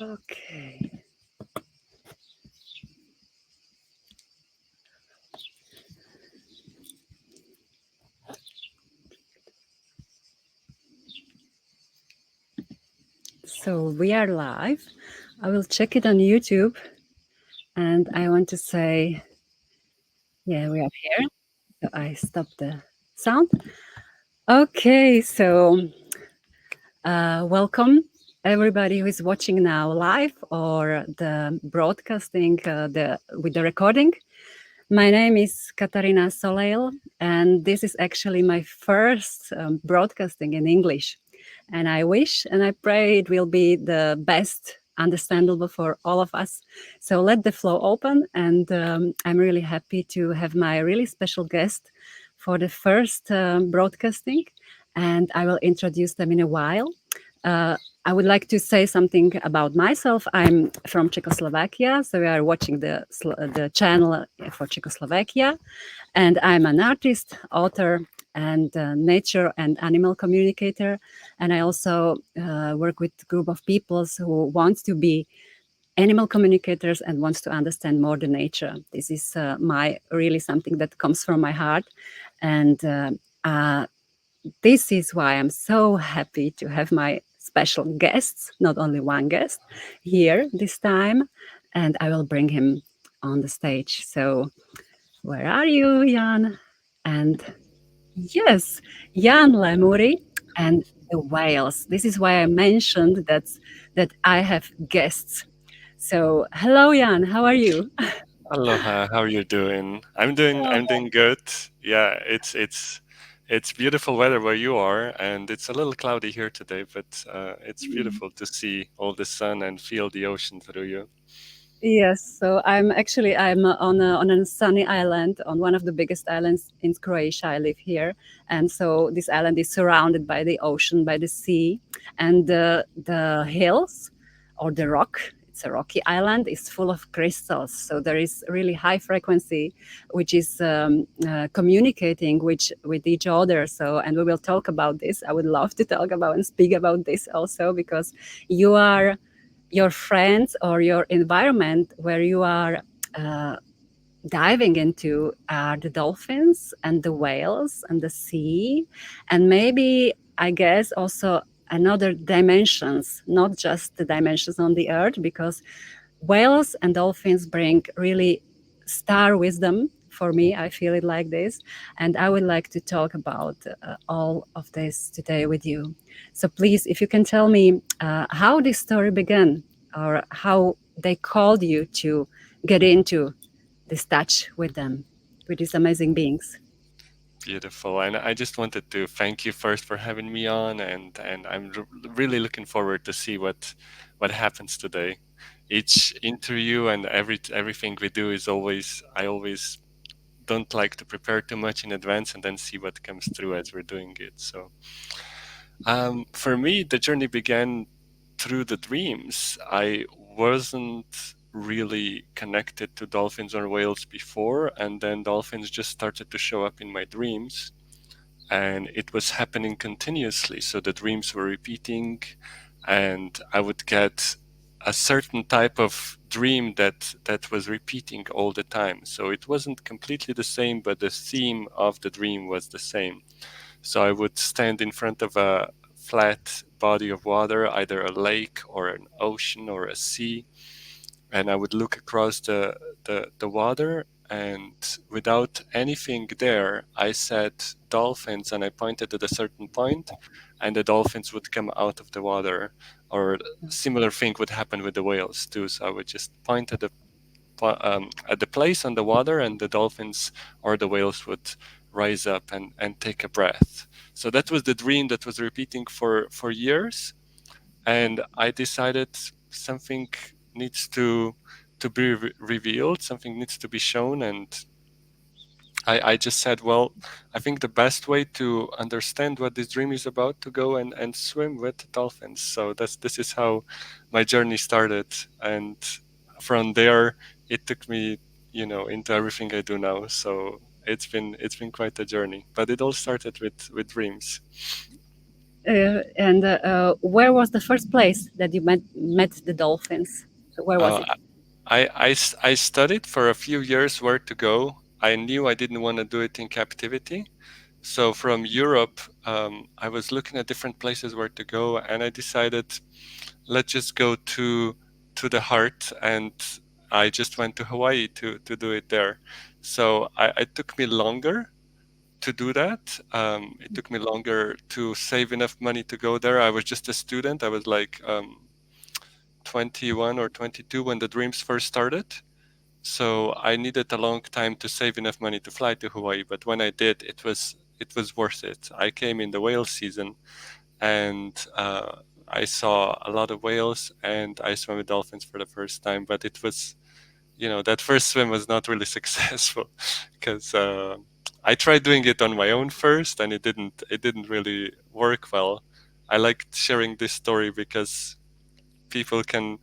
Okay. So we are live. I will check it on YouTube. And I want to say, yeah, we are here. So I stop the sound. Okay. So welcome everybody who is watching now live or the broadcasting with the recording. My name is Katarina SOLEIL, and this is actually my first broadcasting in English. And I wish and I pray it will be the best understandable for all of us. So let the flow open, and I'm really happy to have my really special guest for the first broadcasting, and I will introduce them in a while. I would like to say something about myself. I'm from Czechoslovakia, so we are watching the channel for Czechoslovakia, and I'm an artist, author, and nature and animal communicator. And I also work with a group of people who want to be animal communicators and wants to understand more the nature. This is my really something that comes from my heart, and this is why I'm so happy to have my special guests, not only one guest, here this time. And I will bring him on the stage. So, where are you, Jan? And yes, Jan Lemuri and the whales. This is why I mentioned that I have guests. So, hello, Jan. How are you? Aloha, how are you doing? I'm doing good. Yeah, it's beautiful weather where you are, and it's a little cloudy here today, but it's beautiful to see all the sun and feel the ocean through you. Yes, so I'm on a sunny island, on one of the biggest islands in Croatia. I live here, and so this island is surrounded by the ocean, by the sea, and the hills or the rock. It's a rocky island. Is full of crystals, so there is really high frequency, which is communicating with each other. So, and we will talk about this. I would love to talk about and speak about this also because you are your friends or your environment where you are uh, diving into are the dolphins and the whales and the sea, and maybe I guess also another dimensions, not just the dimensions on the earth, because whales and dolphins bring really star wisdom for me. I feel it like this, and I would like to talk about all of this today with you. So please, if you can tell me how this story began, or how they called you to get into this touch with them, with these amazing beings. Beautiful, and I just wanted to thank you first for having me on, and really looking forward to see what happens today. Each interview and everything we do is always I always don't like to prepare too much in advance and then see what comes through as we're doing it. So, for me, the journey began through the dreams. I wasn't really connected to dolphins or whales before, and then dolphins just started to show up in my dreams, and it was happening continuously. So the dreams were repeating, and I would get a certain type of dream that was repeating all the time. So it wasn't completely the same, but the theme of the dream was the same. So I would stand in front of a flat body of water, either a lake or an ocean or a sea, and I would look across the water, and without anything there, I said dolphins, and I pointed at a certain point, and the dolphins would come out of the water, or similar thing would happen with the whales too. So I would just point at the place on the water, and the dolphins or the whales would rise up and take a breath. So that was the dream that was repeating for years, and I decided something needs to be revealed, something needs to be shown, and I just said, well, I think the best way to understand what this dream is about to go and swim with dolphins. So this is how my journey started, and from there it took me, into everything I do now. So it's been quite a journey, but it all started with dreams. And where was the first place that you met the dolphins? Where was Uh, it? I studied for a few years where to go. I knew I didn't want to do it in captivity. So from Europe, I was looking at different places where to go, and I decided, let's just go to the heart, and I just went to Hawaii to do it there. So it took me longer to do that. It took me longer to save enough money to go there. I was just a student. I was like 21 or 22 when the dreams first started. So I needed a long time to save enough money to fly to Hawaii. But when I did, it was worth it. I came in the whale season, and I saw a lot of whales, and I swam with dolphins for the first time. But it was, that first swim was not really successful because I tried doing it on my own first, and it didn't really work well. I liked sharing this story because people can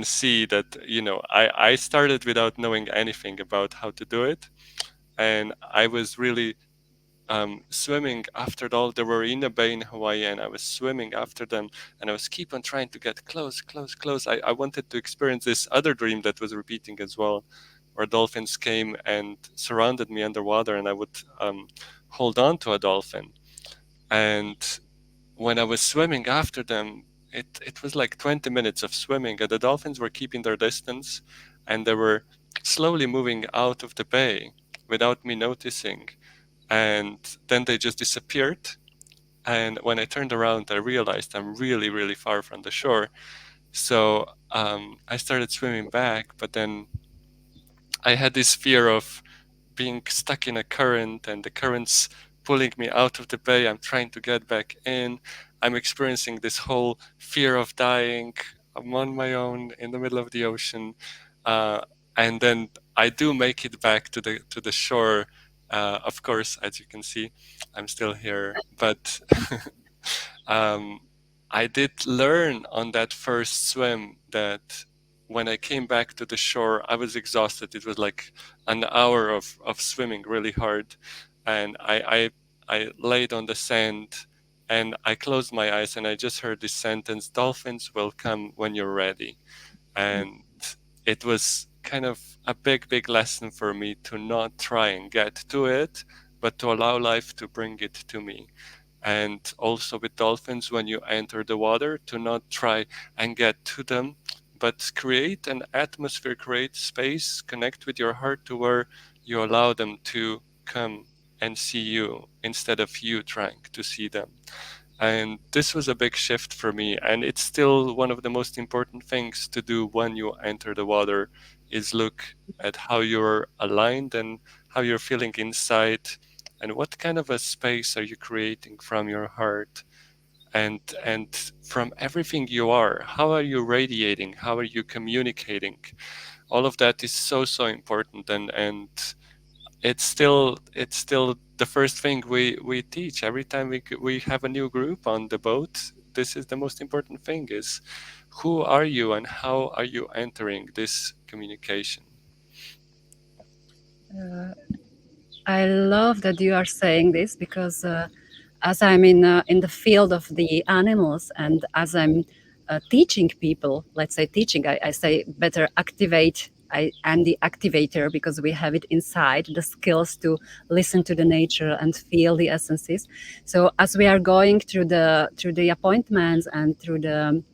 see that I started without knowing anything about how to do it, and I was really swimming after all. They were in a bay in Hawaii, and I was swimming after them, and I was keep on trying to get close, close, close. I wanted to experience this other dream that was repeating as well, where dolphins came and surrounded me underwater, and I would hold on to a dolphin. And when I was swimming after them, it was like 20 minutes of swimming, and the dolphins were keeping their distance, and they were slowly moving out of the bay without me noticing. And then they just disappeared. And when I turned around, I realized I'm really, really far from the shore. So I started swimming back, but then I had this fear of being stuck in a current, and the current's pulling me out of the bay. I'm trying to get back in. I'm experiencing this whole fear of dying. I'm on my own in the middle of the ocean. Uh, and then I do make it back to the shore. Of course, as you can see, I'm still here. But um, I did learn on that first swim that when I came back to the shore, I was exhausted. It was like an hour of swimming really hard. And I laid on the sand, and I closed my eyes, and I just heard this sentence: dolphins will come when you're ready. And it was kind of a big, big lesson for me to not try and get to it, but to allow life to bring it to me. And also with dolphins, when you enter the water, to not try and get to them, but create an atmosphere, create space, connect with your heart to where you allow them to come and see you instead of you trying to see them. And this was a big shift for me, and it's still one of the most important things to do when you enter the water, is look at how you're aligned and how you're feeling inside, and what kind of a space are you creating from your heart, and from everything you are. How are you radiating? How are you communicating? All of that is so, so important, and it's still the first thing we teach every time we have a new group on the boat. This is the most important thing: is who are you and how are you entering this communication. I love that you are saying this because as I'm in the field of the animals, and as I'm teaching people, let's say teaching, I say better activate. I'm the activator because we have it inside the skills to listen to the nature and feel the essences. So as we are going through the appointments and through the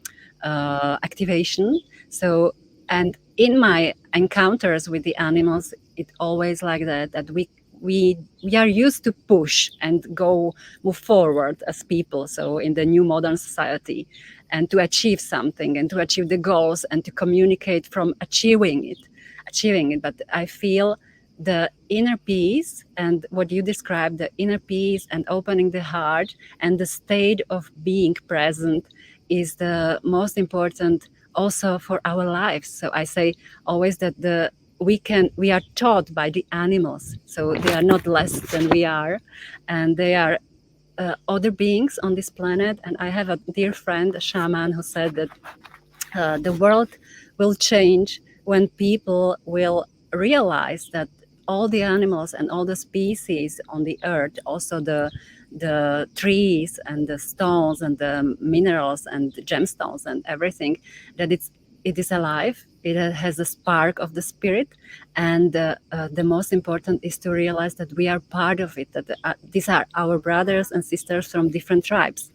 activation, so and in my encounters with the animals, it always like that we are used to push and move forward as people, so in the new modern society, and to achieve something and to achieve the goals and to communicate from achieving it. But I feel the inner peace and what you described, the inner peace and opening the heart and the state of being present, is the most important also for our lives. So I say always that we are taught by the animals, so they are not less than we are, and they are other beings on this planet. And I have a dear friend, a shaman, who said that the world will change when people will realize that all the animals and all the species on the earth, also the trees and the stones and the minerals and the gemstones and everything, that it is alive. It has a spark of the spirit, and the most important is to realize that we are part of it. That these are our brothers and sisters from different tribes,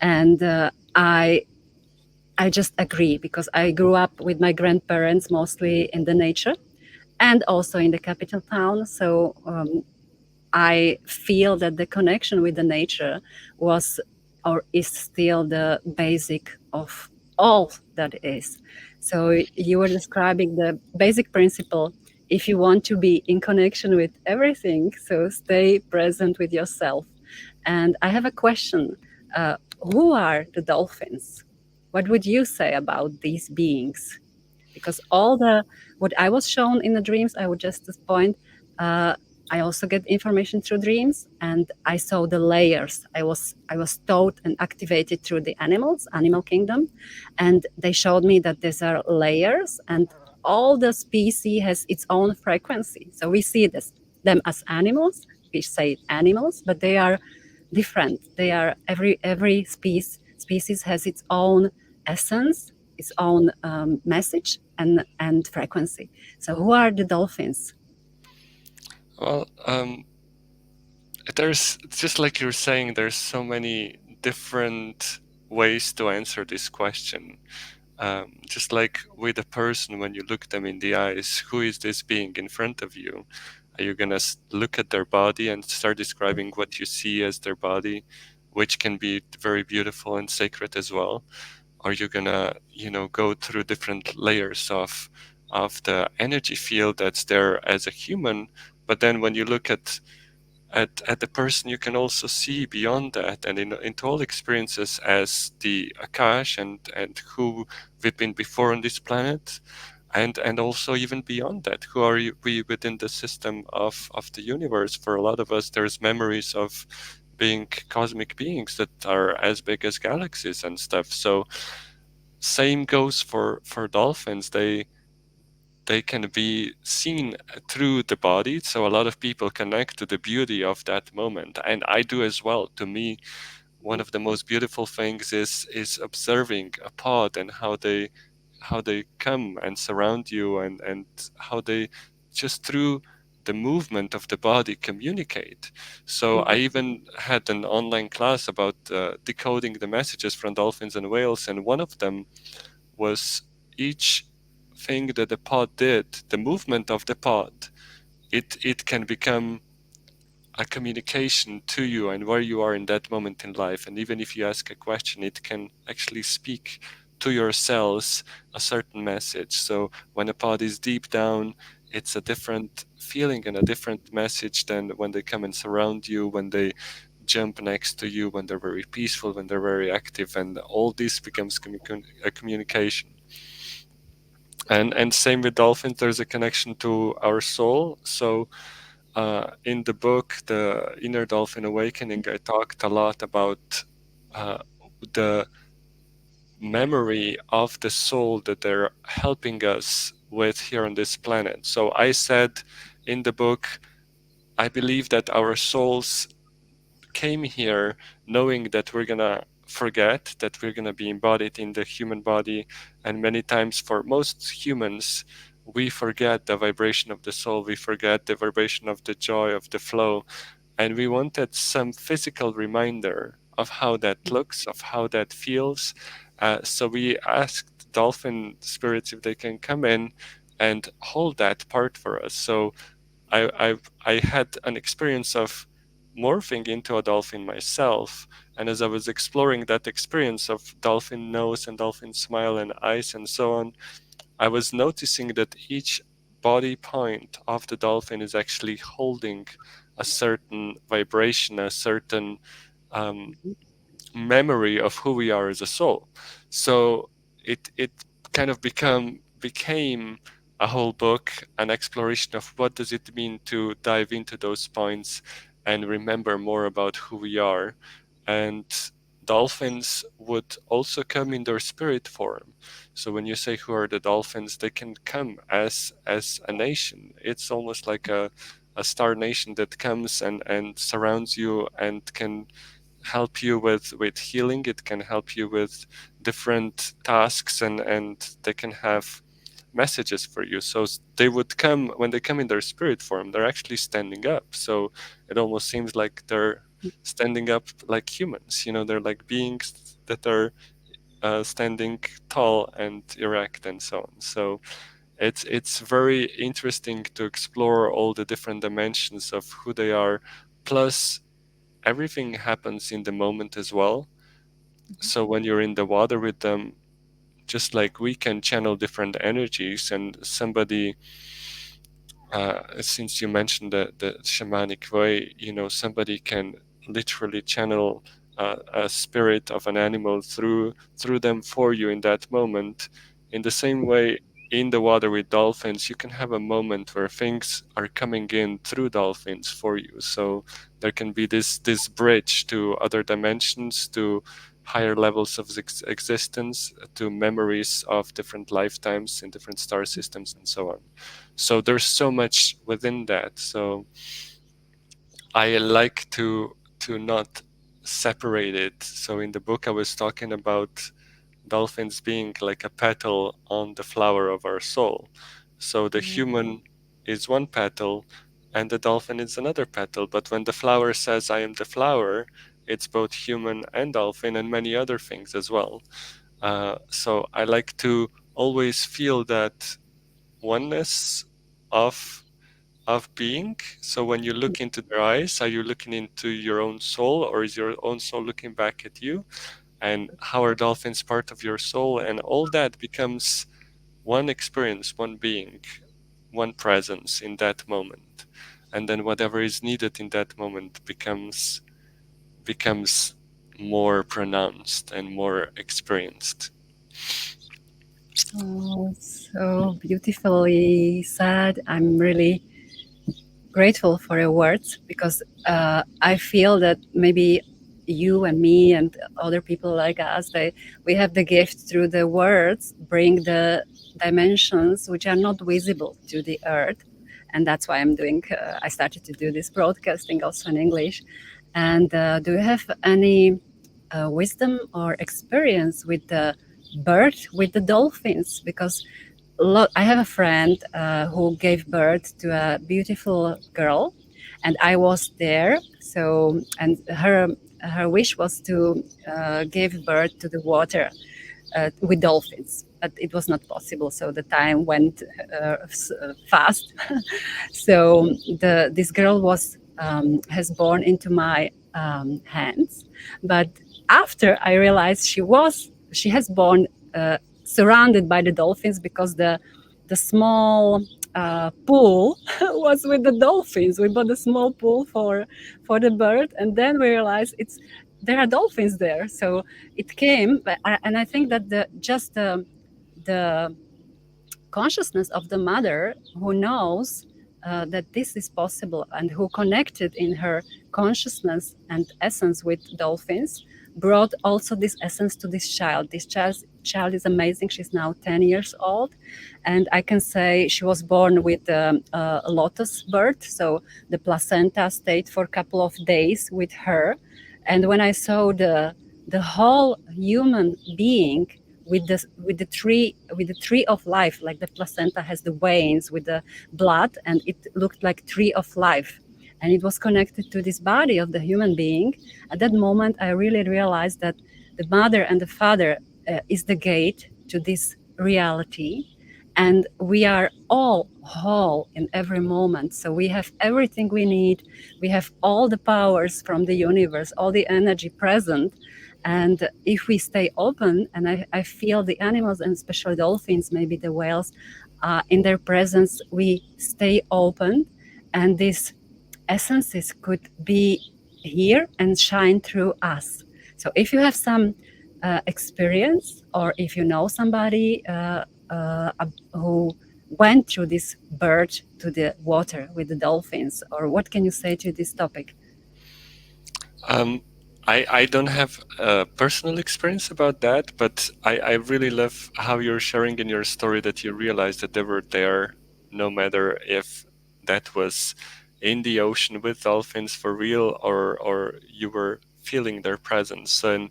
and I just agree because I grew up with my grandparents mostly in the nature and also in the capital town. So I feel that the connection with the nature was or is still the basic of all that is. So you were describing the basic principle. If you want to be in connection with everything, so stay present with yourself. And I have a question. Who are the dolphins? What would you say about these beings? Because all the what I was shown in the dreams, I would just point. Uh, I also get information through dreams, and I saw the layers. I was taught and activated through the animal kingdom, and they showed me that these are layers, and all the species has its own frequency. So we see them as animals. We say animals, but they are different. They are every species has its own essence, its own message and frequency. So who are the dolphins? Well, there's, just like you're saying, there's so many different ways to answer this question. Just like with a person, when you look them in the eyes, who is this being in front of you? Are you gonna look at their body and start describing what you see as their body, which can be very beautiful and sacred as well? Are you gonna, go through different layers of the energy field that's there as a human? But then when you look at the person, you can also see beyond that and into all experiences as the Akash and who we've been before on this planet, and also even beyond that, who are we within the system of the universe. For a lot of us, there's memories of being cosmic beings that are as big as galaxies and stuff. So same goes for dolphins. They can be seen through the body. So a lot of people connect to the beauty of that moment, and I do as well. To me, one of the most beautiful things is observing a pod and how they come and surround you, and how they just through the movement of the body communicate. So I even had an online class about decoding the messages from dolphins and whales, and one of them was each thing that the pod did, the movement of the pod, it can become a communication to you and where you are in that moment in life. And even if you ask a question, it can actually speak to your cells a certain message. So when a pod is deep down, it's a different feeling and a different message than when they come and surround you, when they jump next to you, when they're very peaceful, when they're very active, and all this becomes a communication. And same with dolphins, there's a connection to our soul. So in the book, The Inner Dolphin Awakening, I talked a lot about the memory of the soul that they're helping us with here on this planet. So I said in the book, I believe that our souls came here knowing that we're gonna forget, that we're gonna be embodied in the human body, and many times for most humans, we forget the vibration of the soul, we forget the vibration of the joy, of the flow, and we wanted some physical reminder of how that looks, of how that feels. So we asked dolphin spirits if they can come in and hold that part for us. So I had an experience of morphing into a dolphin myself, and as I was exploring that experience of dolphin nose and dolphin smile and eyes and so on, I was noticing that each body point of the dolphin is actually holding a certain vibration, a certain um, memory of who we are as a soul. So it kind of became a whole book, an exploration of what does it mean to dive into those points and remember more about who we are. And dolphins would also come in their spirit form. So when you say who are the dolphins, they can come as a nation. It's almost like star nation that comes and surrounds you and can help you with healing. It can help you with different tasks, and they can have messages for you. So they would come, when they come in their spirit form, they're actually standing up. So it almost seems like they're standing up like humans. They're like beings that are standing tall and erect and so on. So it's very interesting to explore all the different dimensions of who they are. Plus, everything happens in the moment as well. So when you're in the water with them, just like we can channel different energies, and somebody, since you mentioned the shamanic way, somebody can literally channel a spirit of an animal through them for you in that moment. In the same way, in the water with dolphins, you can have a moment where things are coming in through dolphins for you. So there can be this bridge to other dimensions, to higher levels of existence, to memories of different lifetimes in different star systems and so on. So there's so much within that. So I like to not separate it. So in the book I was talking about dolphins being like a petal on the flower of our soul. So the human is one petal and the dolphin is another petal. But when the flower says I am the flower, it's both human and dolphin and many other things as well. So I like to always feel that oneness of being. So when you look into their eyes, are you looking into your own soul, or is your own soul looking back at you? And how are dolphins part of your soul? And all that becomes one experience, one being, one presence in that moment. And then whatever is needed in that moment becomes more pronounced and more experienced. Oh, so beautifully said. I'm really grateful for your words, because I feel that maybe you and me and other people like us, we have the gift through the words bring the dimensions which are not visible to the earth. And that's why I started to do this broadcasting also in English. And do you have any wisdom or experience with the bird, with the dolphins? Because I have a friend who gave birth to a beautiful girl, and I was there. So, and her wish was to give birth to the water with dolphins, but it was not possible. So the time went fast. So this girl has born into my hands, but after I realized she has born surrounded by the dolphins, because the small pool was with the dolphins. We bought a small pool for the bird, and then we realized there are dolphins there. So it came, and I think that the consciousness of the mother, who knows that this is possible, and who connected in her consciousness and essence with dolphins, brought also this essence to this child. This child is amazing. She's now 10 years old, and I can say she was born with a lotus birth. So the placenta stayed for a couple of days with her, and when I saw the whole human being with the tree of life, like the placenta has the veins with the blood, and it looked like tree of life, and it was connected to this body of the human being. At that moment I really realized that the mother and the father is the gate to this reality, and we are all whole in every moment. So we have everything we need. We have all the powers from the universe, all the energy present. And if we stay open, and I feel the animals, and especially dolphins, maybe the whales, in their presence, we stay open, and these essences could be here and shine through us. So if you have some experience, or if you know somebody who went through this birth to the water with the dolphins, or what can you say to this topic? I don't have a personal experience about that, but I really love how you're sharing in your story that you realized that they were there no matter if that was in the ocean with dolphins for real, or you were feeling their presence. And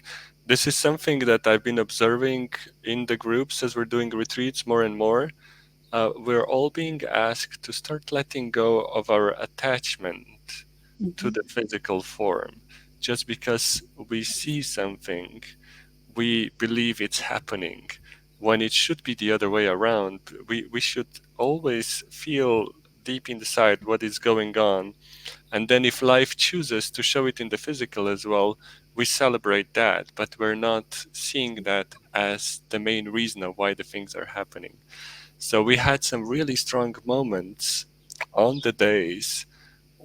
this is something that I've been observing in the groups as we're doing retreats more and more. We're all being asked to start letting go of our attachment to Mhm. the physical form. Just because we see something, we believe it's happening, when it should be the other way around. We should always feel deep inside what is going on. And then if life chooses to show it in the physical as well, we celebrate that, but we're not seeing that as the main reason of why the things are happening. So we had some really strong moments on the days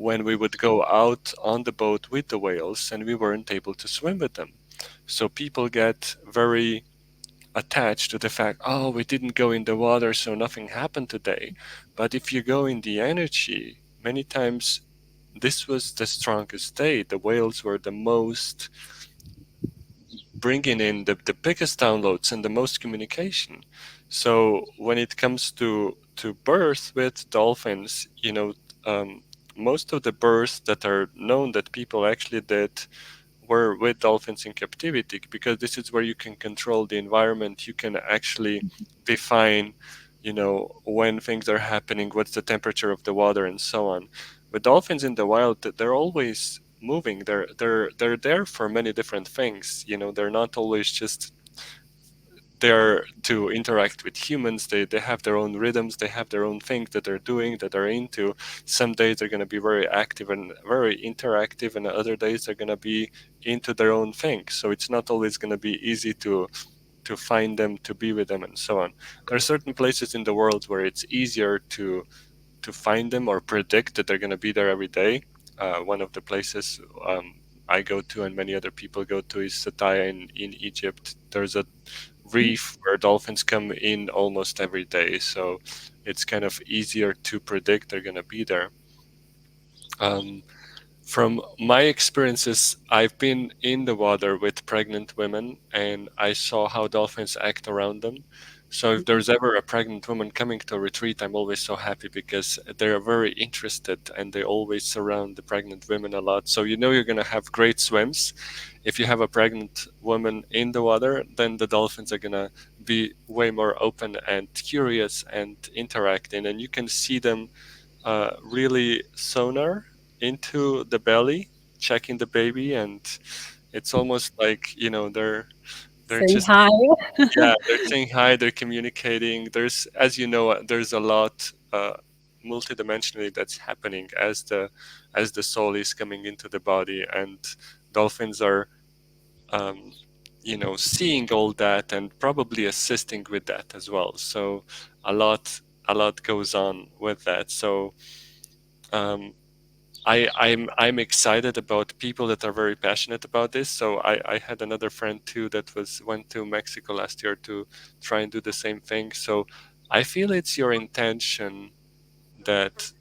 when we would go out on the boat with the whales and we weren't able to swim with them. So people get very attached to the fact, oh, we didn't go in the water, so nothing happened today. But if you go in the energy, many times this was the strongest day. The whales were the most bringing in the biggest downloads and the most communication. So when it comes to birth with dolphins, most of the births that are known that people actually did were with dolphins in captivity, because this is where you can control the environment. You can actually define, when things are happening, what's the temperature of the water, and so on. With dolphins in the wild, they're always moving. They're there for many different things. They're not always just there to interact with humans. They have their own rhythms, they have their own things that they're doing, that they're into. Some days they're going to be very active and very interactive, and other days they're going to be into their own thing. So it's not always going to be easy to find them, to be with them, and so on. There are certain places in the world where it's easier to find them or predict that they're going to be there every day. One of the places I go to and many other people go to is Sataya in Egypt. There's a reef where dolphins come in almost every day, so it's kind of easier to predict they're going to be there. Um, from my experiences, I've been in the water with pregnant women and I saw how dolphins act around them. So if there's ever a pregnant woman coming to a retreat, I'm always so happy because they're very interested and they always surround the pregnant women a lot. So you're going to have great swims. If you have a pregnant woman in the water, then the dolphins are going to be way more open and curious and interacting, and you can see them really sonar into the belly, checking the baby, and it's almost like they're Saying just, hi. yeah, they're saying hi, they're communicating. There's, as you know, there's a lot multidimensionally that's happening as the soul is coming into the body, and dolphins are um, seeing all that and probably assisting with that as well. So a lot a lot goes on with that. So um, I'm excited about people that are very passionate about this. So I had another friend too that went to Mexico last year to try and do the same thing. So I feel it's your intention that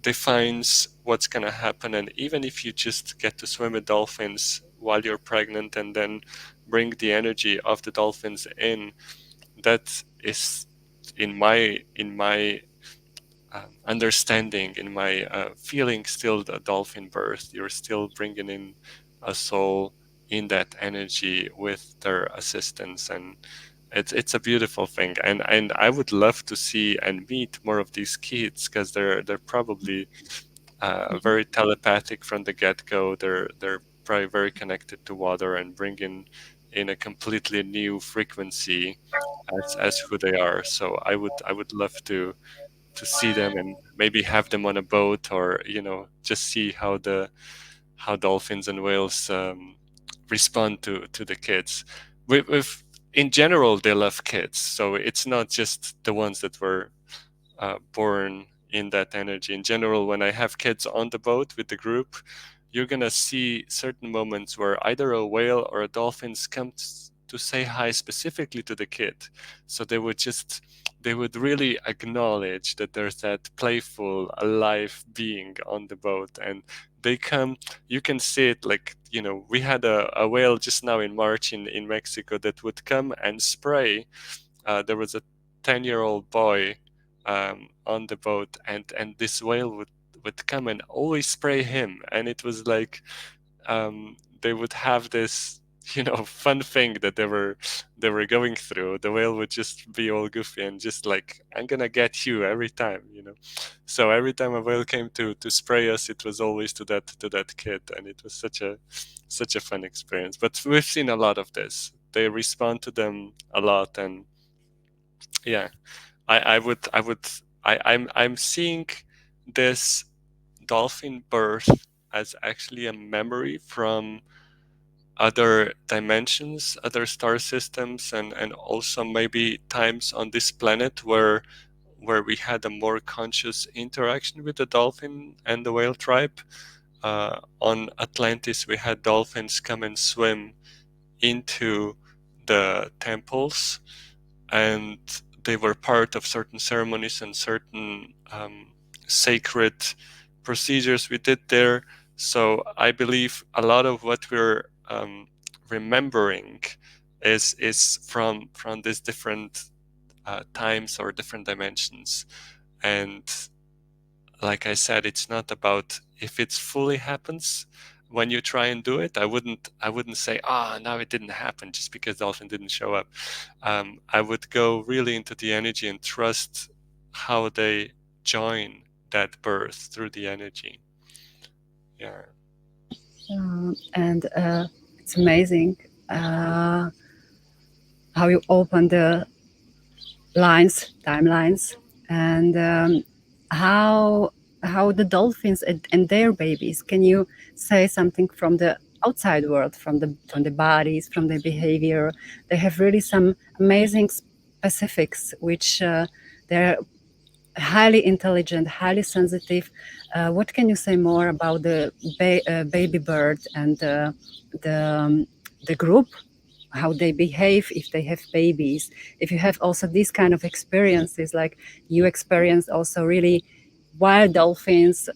defines what's gonna happen. And even if you just get to swim with dolphins while you're pregnant and then bring the energy of the dolphins in, that is in my understanding, in my feeling, still the dolphin birth. You're still bringing in a soul in that energy with their assistance, and it's a beautiful thing. And I would love to see and meet more of these kids because they're probably very telepathic from the get go. They're probably very connected to water and bringing in a completely new frequency as who they are. So I would love to see them and maybe have them on a boat, or just see how dolphins and whales respond to the kids. With in general, they love kids, so it's not just the ones that were born in that energy. In general, when I have kids on the boat with the group, you're gonna see certain moments where either a whale or a dolphins come to say hi specifically to the kid. So they would really acknowledge that there's that playful, alive being on the boat, and they come. You can see it, like we had a whale just now in March in Mexico that would come and spray. There was a 10-year-old boy on the boat, and this whale would come and always spray him, and it was like they would have this fun thing that they were going through. The whale would just be all goofy and just like, I'm gonna get you every time. So every time a whale came to spray us, it was always to that kid, and it was such a fun experience. But we've seen a lot of this. They respond to them a lot, and yeah, I'm seeing this dolphin birth as actually a memory from other dimensions, other star systems, and also maybe times on this planet where we had a more conscious interaction with the dolphin and the whale tribe. On Atlantis, we had dolphins come and swim into the temples, and they were part of certain ceremonies and certain sacred procedures we did there. So I believe a lot of what we're remembering is from these different times or different dimensions. And like I said, it's not about if it fully happens when you try and do it. I wouldn't say, now it didn't happen just because dolphin didn't show up. I would go really into the energy and trust how they join that birth through the energy. Yeah. And it's amazing how you open the timelines, and how the dolphins and their babies. Can you say something from the outside world, from the bodies, from the behavior? They have really some amazing specifics, which they're highly intelligent, highly sensitive. What can you say more about the baby bird and the group, how they behave if they have babies? If you have also these kind of experiences, like you experienced also really wild dolphins,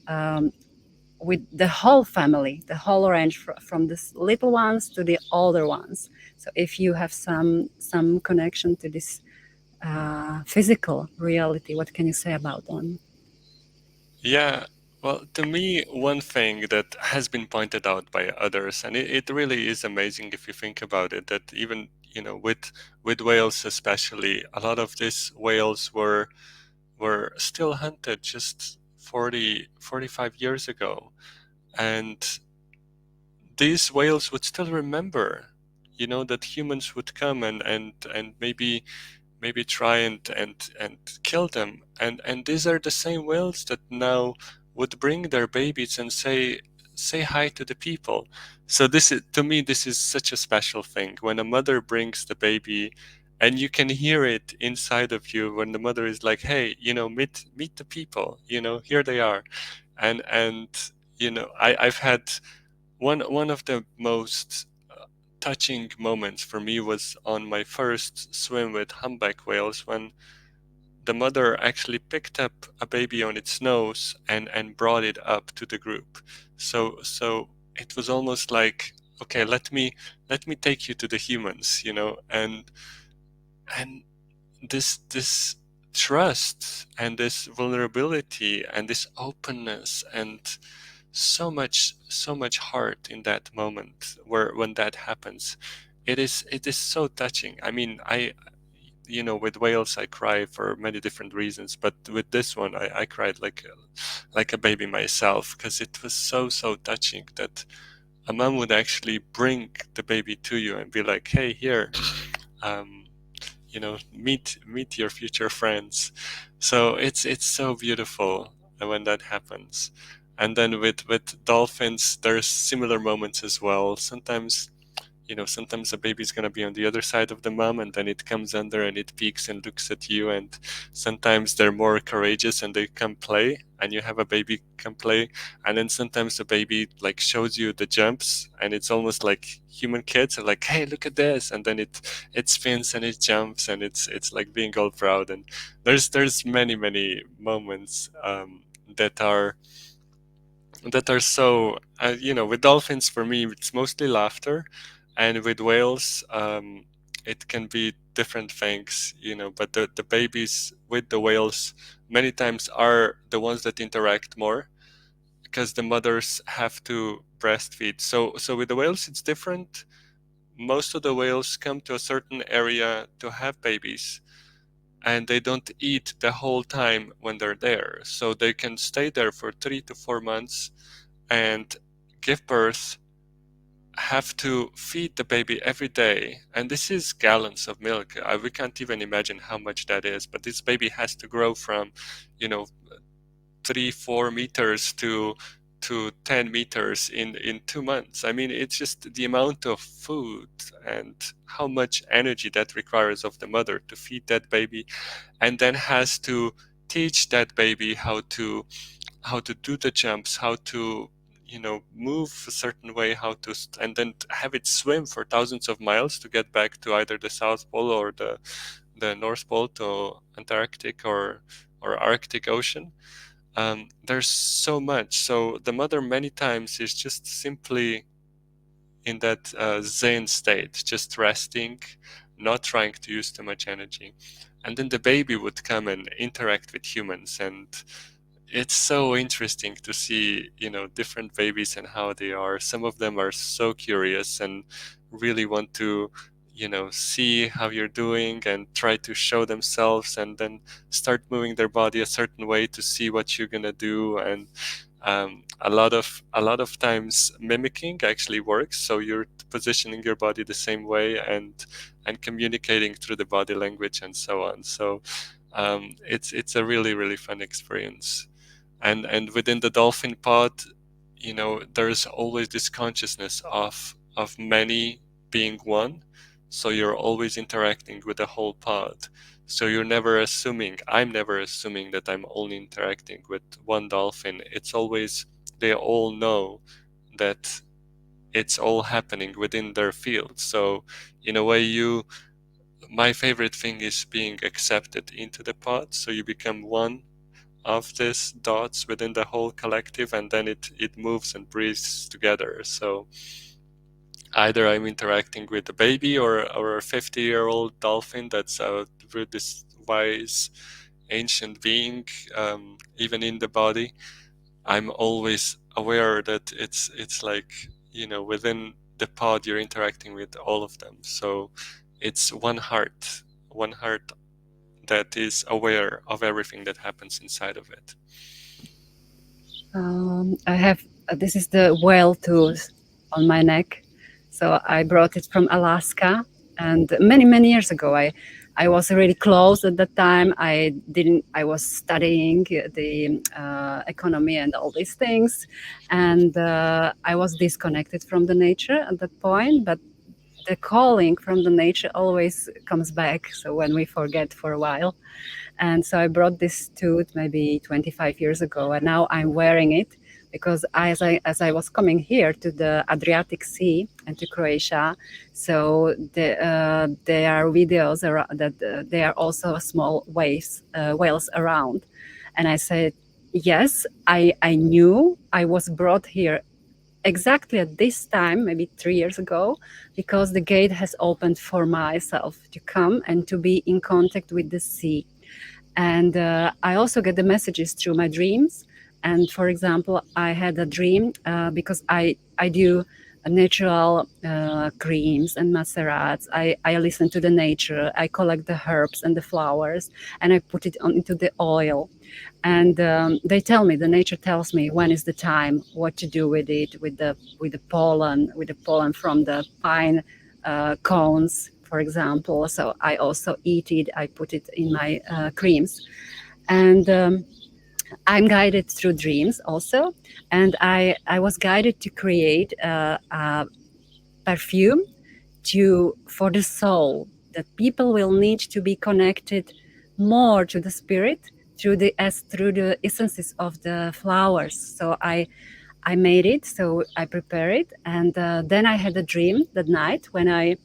with the whole family, the whole range from the little ones to the older ones. So if you have some connection to this physical reality, what can you say about them? Yeah. Well, to me, one thing that has been pointed out by others, and it really is amazing if you think about it, that even with whales especially, a lot of these whales were still hunted just 45 years ago, and these whales would still remember, that humans would come and maybe try and kill them, and these are the same whales that now would bring their babies and say hi to the people. So this is, to me, this is such a special thing when a mother brings the baby, and you can hear it inside of you when the mother is like, hey, meet the people, here they are. And I've had one of the most touching moments for me was on my first swim with humpback whales, when the mother actually picked up a baby on its nose and brought it up to the group. So it was almost like, okay, let me take you to the humans, and this trust and this vulnerability and this openness and so much heart in that moment when that happens. It is so touching. I mean, with whales I cry for many different reasons, but with this one I cried like a baby myself, because it was so touching that a mom would actually bring the baby to you and be like, hey, here, um, meet your future friends. So it's so beautiful when that happens. And then with dolphins, there's similar moments as well. Sometimes the baby's gonna be on the other side of the mom, and then it comes under and it peeks and looks at you. And sometimes they're more courageous and they come play, and you have a baby come play. And then sometimes the baby like shows you the jumps, and it's almost like human kids are like, hey, look at this, and then it spins and it jumps, and it's like being all proud. And there's many moments that are so with dolphins, for me, it's mostly laughter, and with whales, it can be different things, but the babies with the whales many times are the ones that interact more. because the mothers have to breastfeed. So with the whales, it's different. Most of the whales come to a certain area to have babies, and they don't eat the whole time when they're there. So they can stay there for 3 to 4 months and give birth, have to feed the baby every day. And this is gallons of milk. We can't even imagine how much that is. But this baby has to grow from, 3-4 meters to 10 meters in 2 months. I mean, it's just the amount of food and how much energy that requires of the mother to feed that baby, and then has to teach that baby how to do the jumps, how to move a certain way, and then have it swim for thousands of miles to get back to either the South Pole or the North Pole, to Antarctic or Arctic Ocean. There's so much. So the mother many times is just simply in that zen state, just resting, not trying to use too much energy. And then the baby would come and interact with humans, and it's so interesting to see, different babies and how they are. Some of them are so curious and really want to, see how you're doing and try to show themselves, and then start moving their body a certain way to see what you're gonna do. And a lot of times mimicking actually works. So you're positioning your body the same way and communicating through the body language and so on. So it's a really, really fun experience. And within the dolphin pod, there's always this consciousness of many being one. So you're always interacting with the whole pod. So I'm never assuming that I'm only interacting with one dolphin. It's always, they all know that it's all happening within their field. So in a way, my favorite thing is being accepted into the pod. So you become one of these dots within the whole collective, and then it moves and breathes together. So either I'm interacting with a baby or a 50-year-old dolphin that's with this wise ancient being, even in the body. I'm always aware that it's like, within the pod you're interacting with all of them. So it's one heart that is aware of everything that happens inside of it. I have this is the whale tooth on my neck. So I brought it from Alaska, and many years ago. I was really close at that time. I was studying the economy and all these things, and I was disconnected from the nature at that point. But the calling from the nature always comes back. So when we forget for a while. And so I brought this tooth maybe 25 years ago, and now I'm wearing it because as I was coming here to the Adriatic Sea and to Croatia, so there are videos that there are also small whales around, and I said, yes, I knew I was brought here exactly at this time, maybe 3 years ago, because the gate has opened for myself to come and to be in contact with the sea. And I also get the messages through my dreams. And for example, I had a dream because I do natural creams and macerats. I listen to the nature. I collect the herbs and the flowers, and I put it into the oil. And they tell me, the nature tells me when is the time, what to do with it, with the pollen from the pine cones, for example. So I also eat it. I put it in my creams, and I'm guided through dreams also. And I was guided to create a perfume for the soul, that people will need to be connected more to the spirit through the essences of the flowers. So I made it, so I prepare it, and then I had a dream that night when I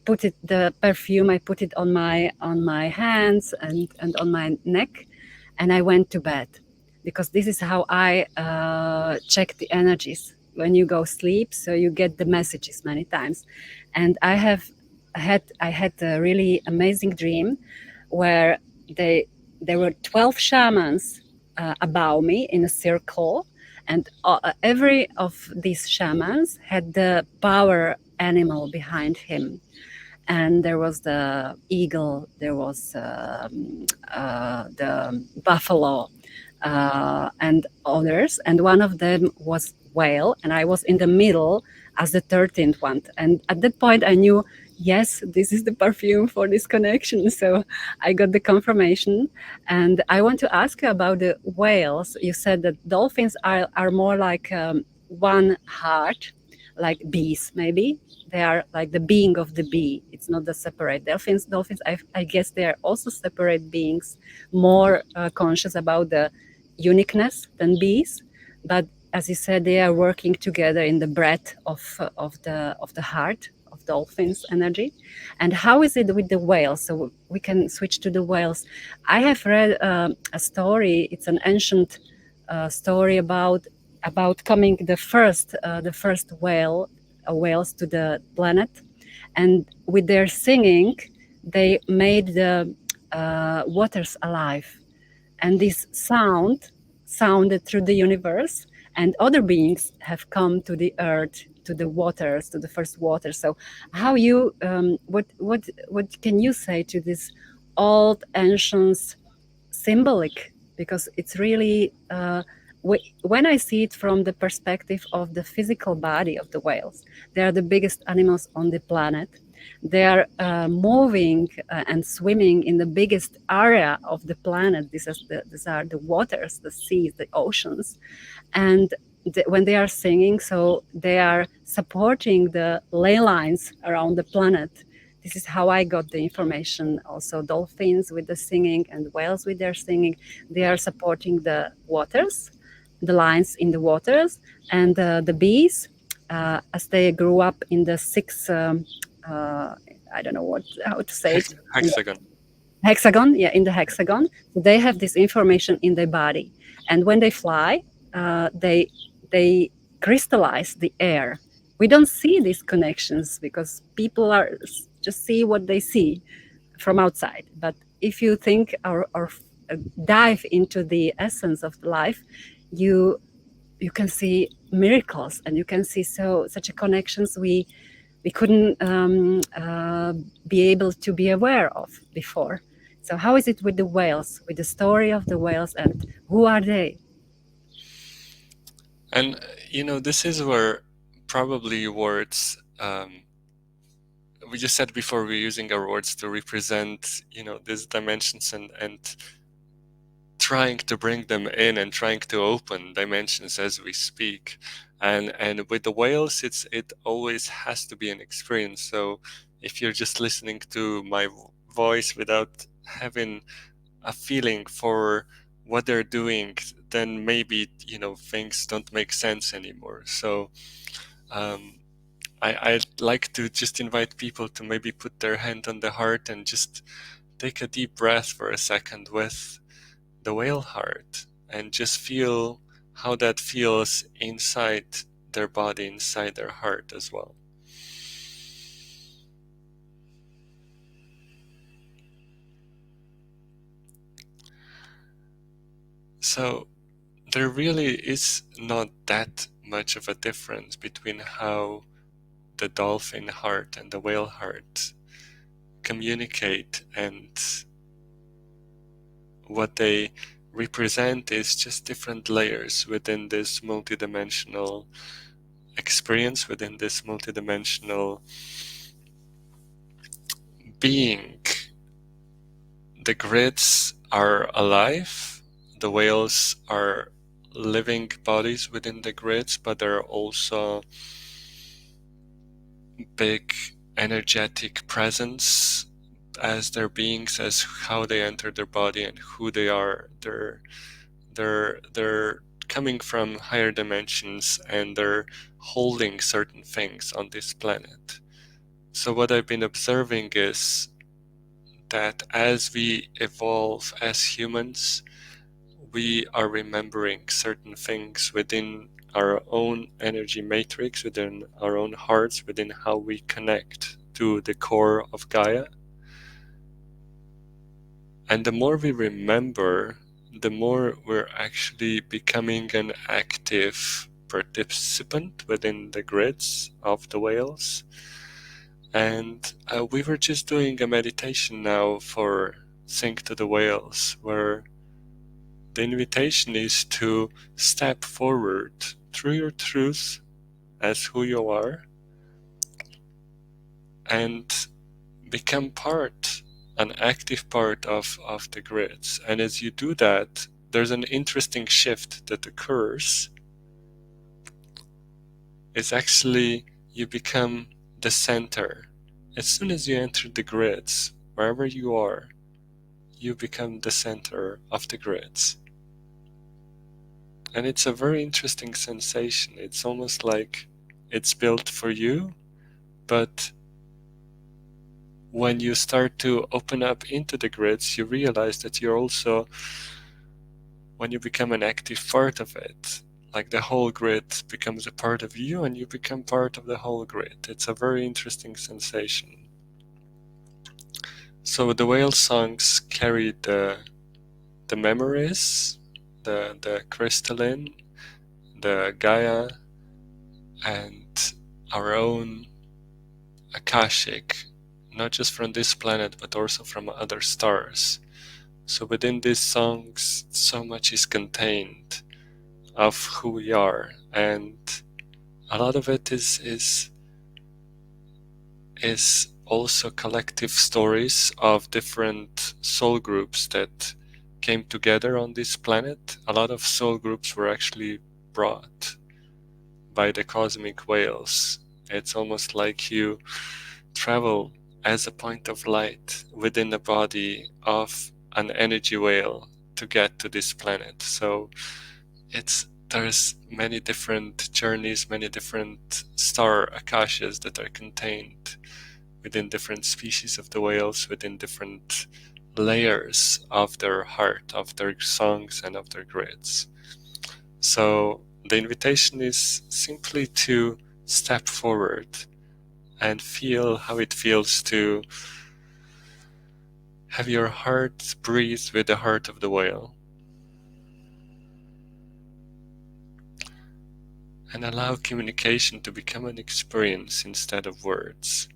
put it, the perfume, I put it on my hands and on my neck, and I went to bed, because this is how I check the energies when you go sleep. So you get the messages many times, and I had a really amazing dream where there were 12 shamans above me in a circle, And every of these shamans had the power animal behind him. And there was the eagle, there was the buffalo, and others. And one of them was whale, and I was in the middle as the 13th one. And at that point, I knew, yes, this is the perfume for this connection. So I got the confirmation. And I want to ask you about the whales. You said that dolphins are more like one heart, like bees, maybe. They are like the being of the bee. It's not the separate dolphins. I guess they are also separate beings, more conscious about the uniqueness than bees. But as you said, they are working together in the breath of the heart of dolphins' energy. And how is it with the whales? So we can switch to the whales. I have read a story. It's an ancient story about coming the first whales to the planet, and with their singing, they made the waters alive, and this sounded through the universe, and other beings have come to the earth, to the waters, to the first water. So how you what can you say to this old ancient symbolic, because it's really when I see it from the perspective of the physical body of the whales, they are the biggest animals on the planet. They are moving and swimming in the biggest area of the planet. These are the waters, the seas, the oceans. And when they are singing, so they are supporting the ley lines around the planet. This is how I got the information. Also, dolphins with the singing and whales with their singing, they are supporting the waters, the lines in the waters, and the bees, as they grew up in the six, I don't know how to say it. Hexagon. Hexagon, yeah, in the hexagon. They have this information in their body, and when they fly, they crystallize the air. We don't see these connections because people are just see what they see from outside. But if you think or dive into the essence of life, you can see miracles, and you can see such a connections we couldn't be able to be aware of before. So how is it with the whales, with the story of the whales, and who are they? And this is where probably words, we just said before, we're using our words to represent these dimensions, and trying to bring them in and trying to open dimensions as we speak. And with the whales, it always has to be an experience. So if you're just listening to my voice without having a feeling for what they're doing, then maybe things don't make sense anymore. So I'd like to just invite people to maybe put their hand on the heart and just take a deep breath for a second with the whale heart, and just feel how that feels inside their body, inside their heart as well. So there really is not that much of a difference between how the dolphin heart and the whale heart communicate, and what they represent is just different layers within this multidimensional experience, within this multidimensional being. The grids are alive, the whales are living bodies within the grids, but they're also big energetic presence as their beings, as how they enter their body and who they are. They're coming from higher dimensions, and they're holding certain things on this planet. So what I've been observing is that as we evolve as humans, we are remembering certain things within our own energy matrix, within our own hearts, within how we connect to the core of Gaia. And the more we remember, the more we're actually becoming an active participant within the grids of the whales. And we were just doing a meditation now for Sing to the Whales, where the invitation is to step forward through your truth as who you are and become an active part of the grids. And as you do that, there's an interesting shift that occurs. It's actually you become the center. As soon as you enter the grids, wherever you are, you become the center of the grids. And it's a very interesting sensation. It's almost like it's built for you, but when you start to open up into the grids, you realize that you're also, when you become an active part of it, like the whole grid becomes a part of you and you become part of the whole grid. It's a very interesting sensation. So the whale songs carry the memories, the crystalline, the Gaia, and our own Akashic, not just from this planet but also from other stars. So within these songs, so much is contained of who we are, and a lot of it is also collective stories of different soul groups that came together on this planet. A lot of soul groups were actually brought by the cosmic whales. It's almost like you travel as a point of light within the body of an energy whale to get to this planet. So there's many different journeys, many different star akashas that are contained within different species of the whales, within different layers of their heart, of their songs, and of their grids. So the invitation is simply to step forward and feel how it feels to have your heart breathe with the heart of the whale. And allow communication to become an experience instead of words.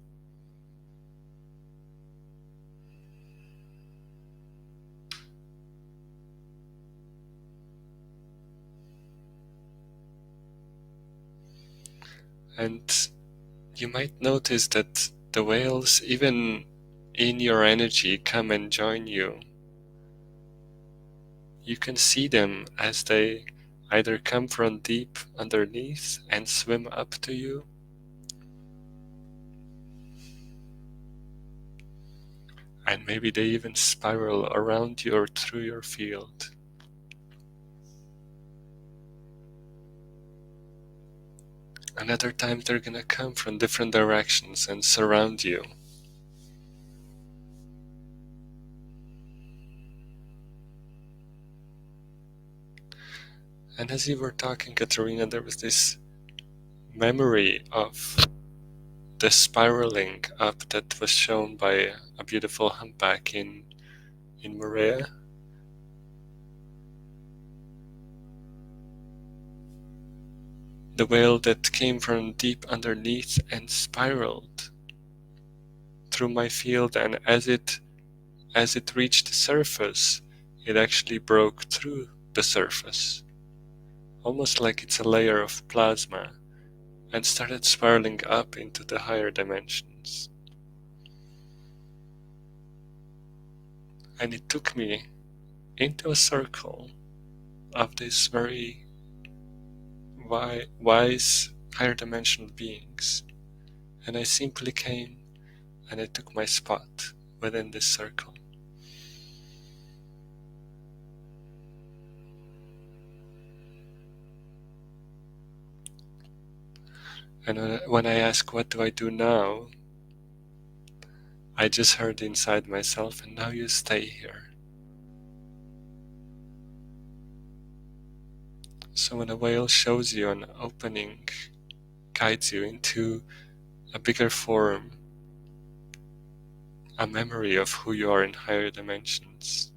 And you might notice that the whales, even in your energy, come and join you. You can see them as they either come from deep underneath and swim up to you, and maybe they even spiral around you or through your field. Another time they're gonna come from different directions and surround you. And as you were talking, Katarina, there was this memory of the spiraling up that was shown by a beautiful humpback in Morea. The whale that came from deep underneath and spiraled through my field, and as it reached the surface, it actually broke through the surface, almost like it's a layer of plasma, and started spiraling up into the higher dimensions. And it took me into a circle of these very wise higher dimensional beings, and I simply came and I took my spot within this circle. And when I ask, what do I do now? I just heard inside myself, and now you stay here. So when a whale shows you an opening, guides you into a bigger form, a memory of who you are in higher dimensions,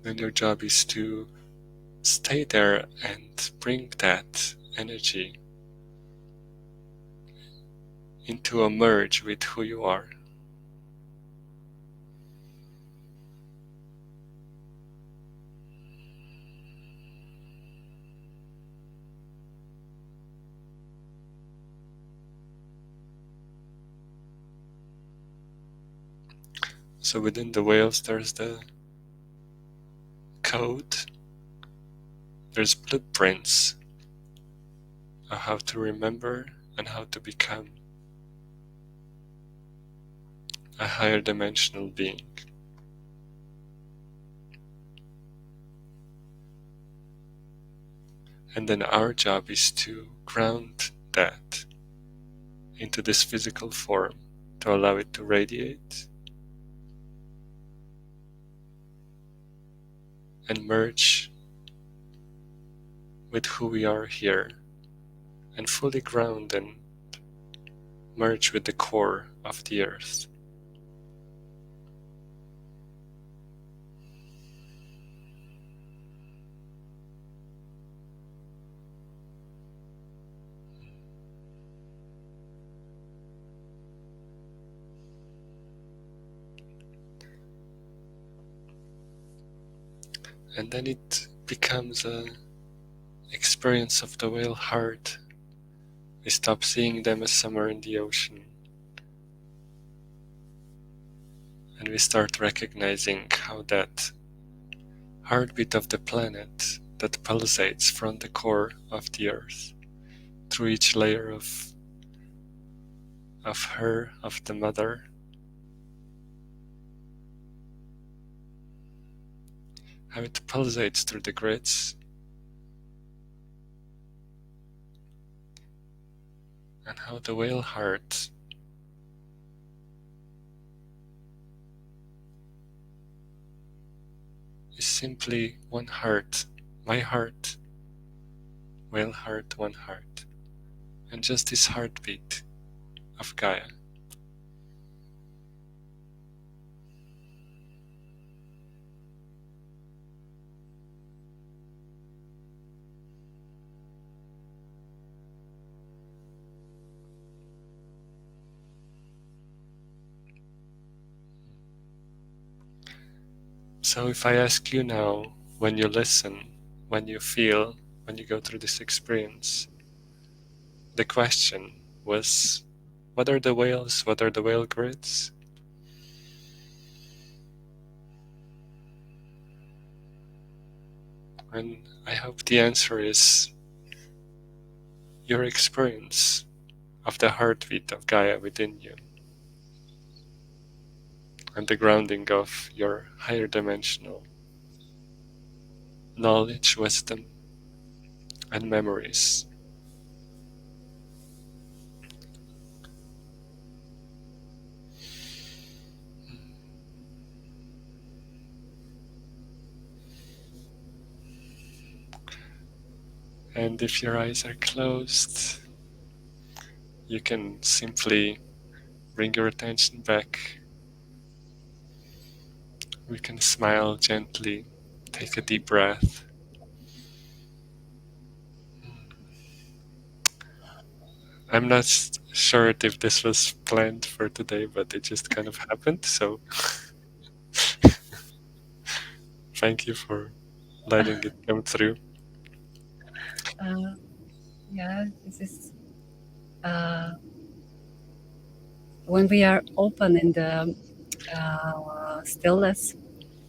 then your job is to stay there and bring that energy into a merge with who you are. So within the whales there's the code, there's blueprints of how to remember and how to become a higher dimensional being. And then our job is to ground that into this physical form, to allow it to radiate and merge with who we are here, and fully ground and merge with the core of the earth. And then it becomes an experience of the whale heart. We stop seeing them as somewhere in the ocean, and we start recognizing how that heartbeat of the planet that pulsates from the core of the earth through each layer of her, of the mother, how it pulsates through the grids, and how the whale heart is simply one heart, my heart, whale heart, one heart, and just this heartbeat of Gaia. So if I ask you now, when you listen, when you feel, when you go through this experience, the question was, what are the whales? What are the whale grids? And I hope the answer is your experience of the heartbeat of Gaia within you, and the grounding of your higher dimensional knowledge, wisdom, and memories. And if your eyes are closed, you can simply bring your attention back. We can smile gently, take a deep breath. I'm not sure if this was planned for today, but it just kind of happened, so thank you for letting it come through. Yeah, this is when we are open in the stillness.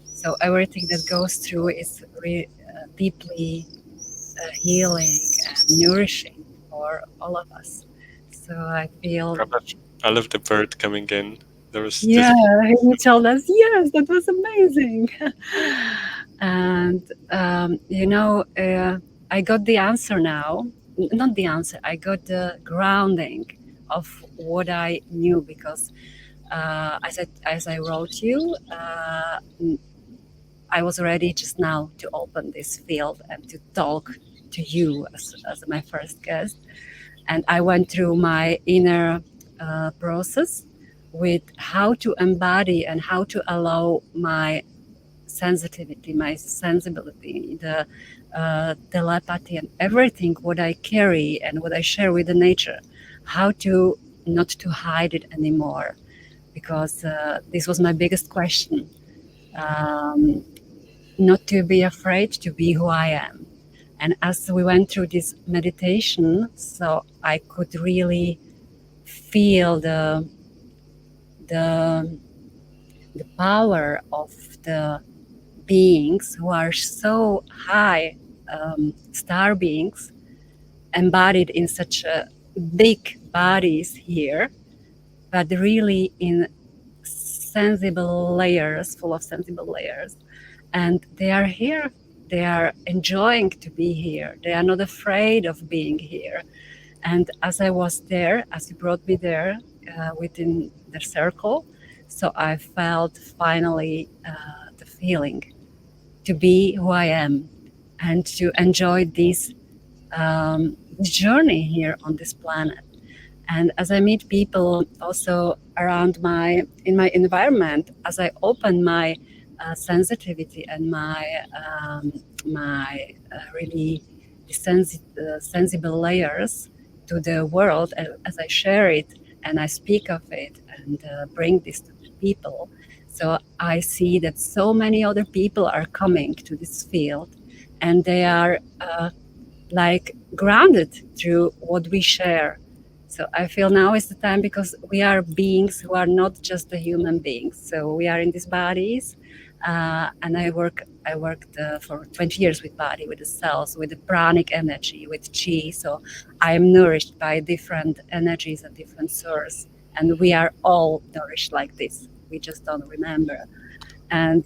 So everything that goes through is deeply healing and nourishing for all of us. So I feel. I love the bird coming in. There was Yeah, he told us, yes, that was amazing. And, I got the answer now. Not the answer, I got the grounding of what I knew because, as I wrote you, I was ready just now to open this field and to talk to you as my first guest. And I went through my inner process with how to embody and how to allow my sensitivity, my sensibility, the telepathy, and everything what I carry and what I share with the nature, how to not to hide it anymore, because this was my biggest question. Um, Not to be afraid to be who I am. And as we went through this meditation, so I could really feel the the power of the beings who are so high, star beings embodied in such big bodies here, but really in sensible layers, full of sensible layers. And they are here. They are enjoying to be here. They are not afraid of being here. And as I was there, as you brought me there within the circle, so I felt finally the feeling to be who I am and to enjoy this journey here on this planet. And as I meet people also around in my environment, as I open my sensitivity and my really sensible layers to the world, as I share it and I speak of it and bring this to the people, so I see that so many other people are coming to this field, and they are like grounded through what we share. So I feel now is the time, because we are beings who are not just the human beings. So we are in these bodies, and I worked for 20 years with body, with the cells, with the pranic energy, with chi. So I am nourished by different energies and different source, and we are all nourished like this. We just don't remember. And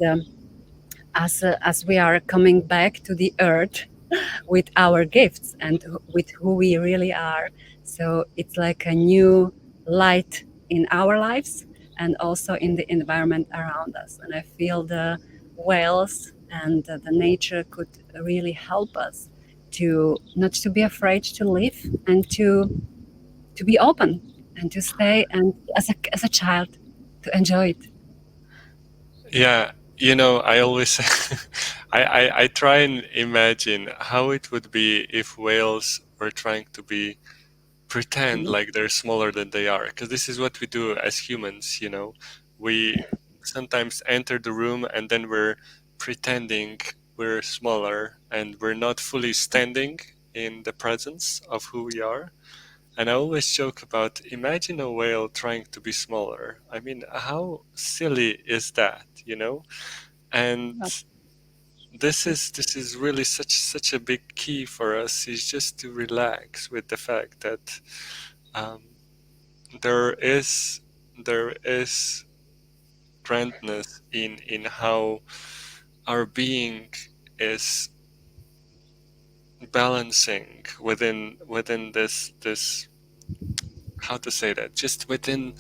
as we are coming back to the earth with our gifts and with who we really are. So it's like a new light in our lives and also in the environment around us. And I feel the whales and the nature could really help us to not to be afraid to live and to be open and to stay and as a child to enjoy it. Yeah, I always I try and imagine how it would be if whales were trying to be pretend Mhm. like they're smaller than they are, because this is what we do as humans. We sometimes enter the room and then we're pretending we're smaller and we're not fully standing in the presence of who we are. And I always joke about, imagine a whale trying to be smaller. I mean, how silly is that? And this is really such a big key for us, is just to relax with the fact that um, there is grandness in how our being is balancing within this, how to say that, just within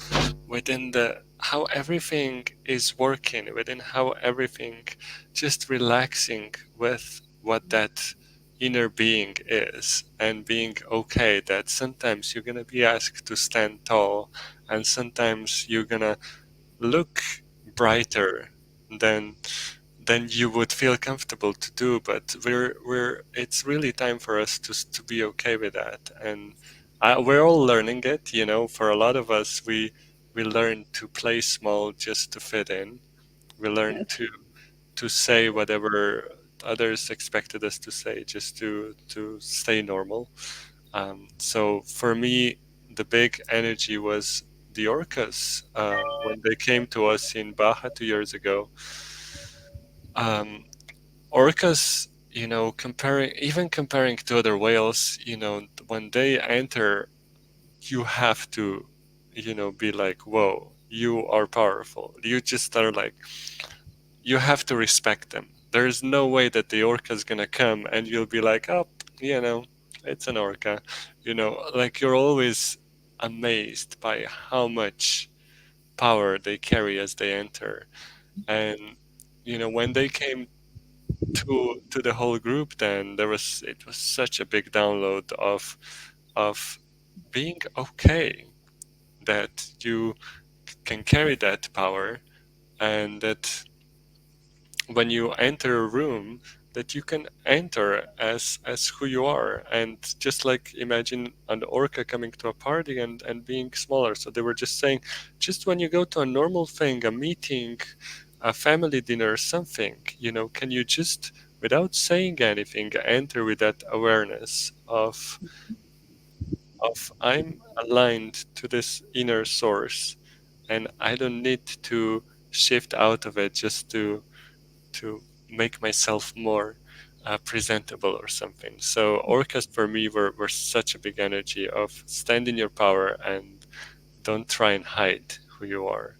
the how everything is working, within how everything just relaxing with what that inner being is, and being okay that sometimes you're gonna be asked to stand tall, and sometimes you're gonna look brighter than you would feel comfortable to do. But we're it's really time for us to be okay with that. And we're all learning it. For a lot of us, we learn to play small just to fit in. We learn to say whatever others expected us to say, just to stay normal. So for me, the big energy was the orcas when they came to us in Baja 2 years ago. Um, Orcas, comparing to other whales, when they enter, you have to, be like, whoa, you are powerful. You just are like, you have to respect them. There's no way that the orca is gonna come and you'll be like, oh, it's an orca. Like, you're always amazed by how much power they carry as they enter. And when they came to the whole group, then it was such a big download of being okay, that you can carry that power, and that when you enter a room, that you can enter as who you are. And just like imagine an orca coming to a party and being smaller. So they were just saying, just when you go to a normal thing, a meeting, a family dinner, something, can you just, without saying anything, enter with that awareness of I'm aligned to this inner source, and I don't need to shift out of it just to make myself more presentable or something. So orcas for me were such a big energy of stand in your power and don't try and hide who you are.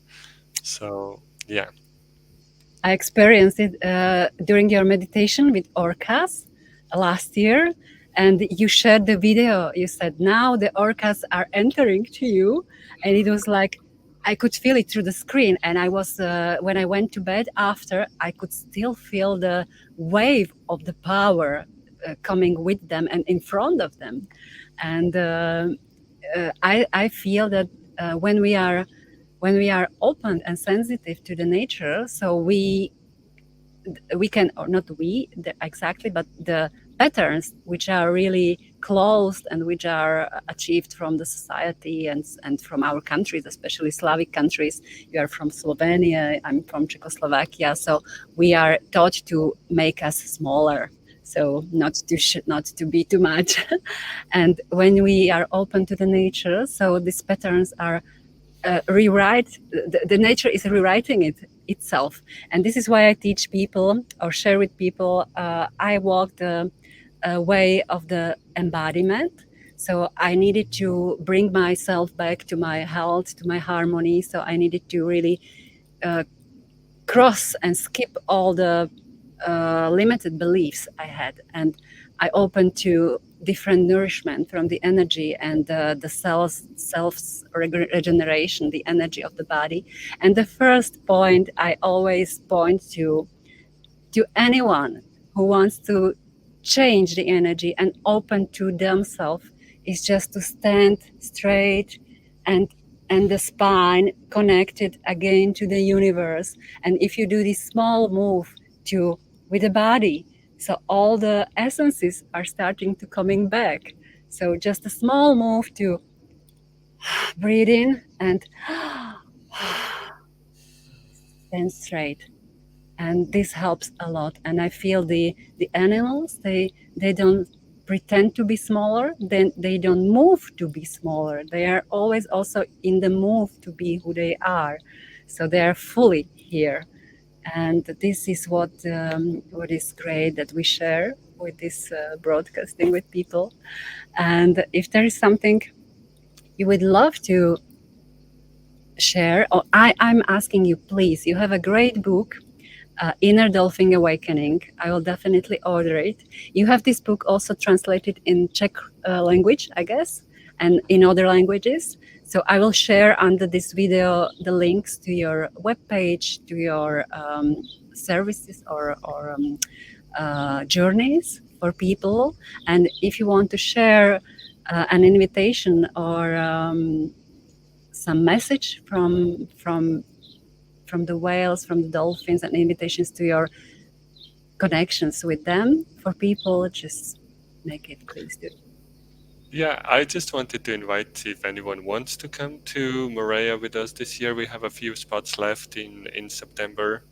So yeah. I experienced it during your meditation with orcas last year, and you shared the video. You said now the orcas are entering to you, and it was like I could feel it through the screen. And I was when I went to bed after, I could still feel the wave of the power coming with them and in front of them. And I feel that when we are open and sensitive to the nature, so we can, or not exactly, but the patterns which are really closed and which are achieved from the society and from our countries, especially Slavic countries. You are from Slovenia, I'm from Czechoslovakia, so we are taught to make us smaller, so not to be too much. And when we are open to the nature, so these patterns are the nature is rewriting itself. And this is why I teach people or share with people. I walk the way of the embodiment. So I needed to bring myself back to my health, to my harmony. So I needed to really cross and skip all the limited beliefs I had, and I opened to different nourishment from the energy and the self regeneration, the energy of the body. And the first point I always point to anyone who wants to change the energy and open to themselves is just to stand straight and the spine connected again to the universe. And if you do this small move to with the body, so all the essences are starting to coming back. So just a small move to breathe in and stand straight, and this helps a lot. And I feel the animals, they don't pretend to be smaller, then they don't move to be smaller, they are always also in the move to be who they are, so they are fully here. And this is what is great that we share with this broadcasting with people. And if there is something you would love to share, or I'm asking you, please, you have a great book, Inner Dolphin Awakening. I will definitely order it. You have this book also translated in Czech language, I guess, and in other languages. So I will share under this video the links to your webpage, to your services or journeys for people. And if you want to share an invitation or some message from the whales, from the dolphins, and invitations to your connections with them for people, just make it, please do. Yeah, I just wanted to invite, if anyone wants to come to Morea with us this year, we have a few spots left in September.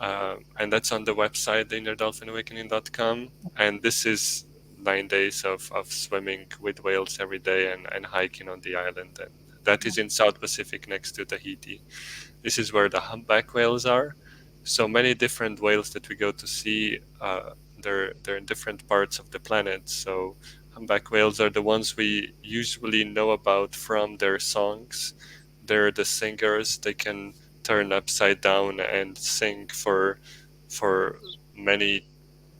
And that's on the website, innerdolphinawakening.com. And this is 9 days of swimming with whales every day and hiking on the island. And that is in South Pacific next to Tahiti. This is where the humpback whales are. So many different whales that we go to see, they're in different parts of the planet. So humpback whales are the ones we usually know about from their songs. They're the singers. They can turn upside down and sing for many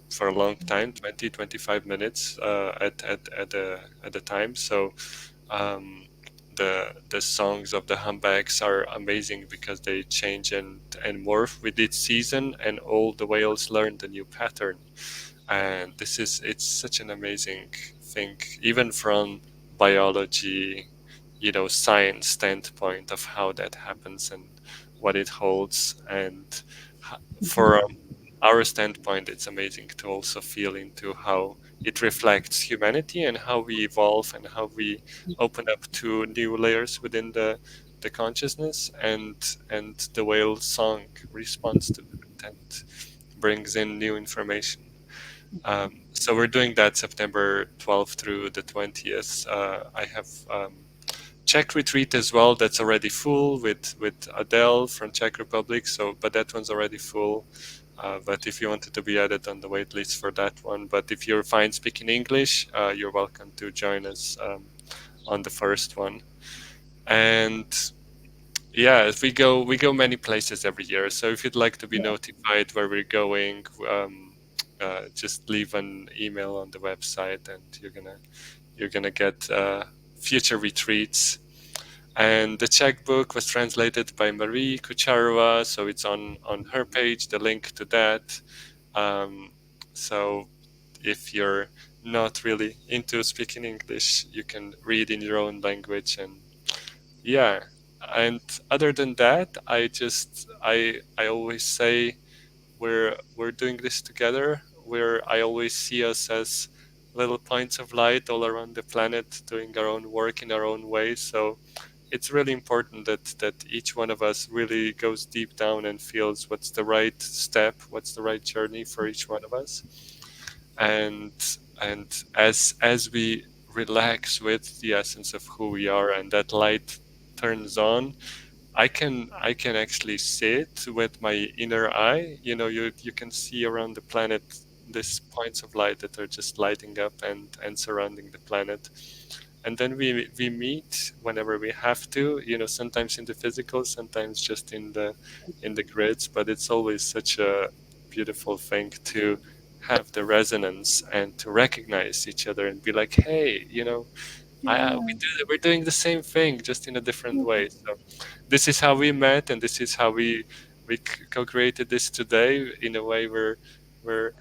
for a long time, 20, 25 minutes at a time. So um, the songs of the humpbacks are amazing because they change and morph with each season, and all the whales learn the new pattern. And it's such an amazing thing, even from biology, science standpoint of how that happens and what it holds. And for our standpoint, it's amazing to also feel into how it reflects humanity and how we evolve and how we open up to new layers within the consciousness, and the whale song responds to that and brings in new information. So we're doing that September 12th through the 20th. I have Czech retreat as well. That's already full with Adele from Czech Republic. So, but that one's already full. But if you wanted to be added on the wait list for that one, but if you're fine speaking English, you're welcome to join us on the first one. And yeah, we go many places every year. So if you'd like to be Yeah. notified where we're going, just leave an email on the website, and you're gonna get future retreats. And the Czech book was translated by Marie Kucharova, so it's on her page, the link to that. So if you're not really into speaking English, you can read in your own language. And yeah, and other than that, I always say we're doing this together, where I always see us as little points of light all around the planet, doing our own work in our own way. So it's really important that each one of us really goes deep down and feels what's the right step, what's the right journey for each one of us. And as we relax with the essence of who we are, and that light turns on, I can actually see it with my inner eye. You can see around the planet these points of light that are just lighting up and surrounding the planet. And then we meet whenever we have to, sometimes in the physical, sometimes just in the grids. But it's always such a beautiful thing to have the resonance and to recognize each other and be like, hey, Yeah. we're doing the same thing, just in a different way. So this is how we met, and this is how we co-created this today. In a way, we're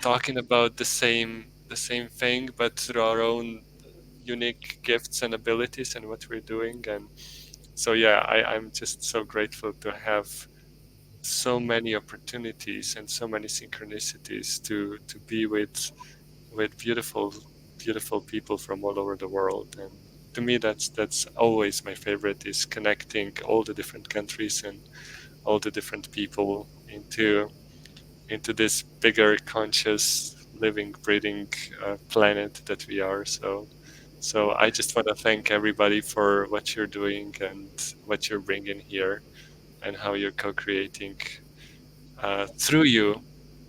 talking about the same thing, but through our own unique gifts and abilities and what we're doing. And so yeah, I'm just so grateful to have so many opportunities and so many synchronicities to be with beautiful people from all over the world. And to me, that's always my favorite, is connecting all the different countries and all the different people into this bigger conscious living breathing planet that we are. So I just want to thank everybody for what you're doing and what you're bringing here, and how you're co-creating through you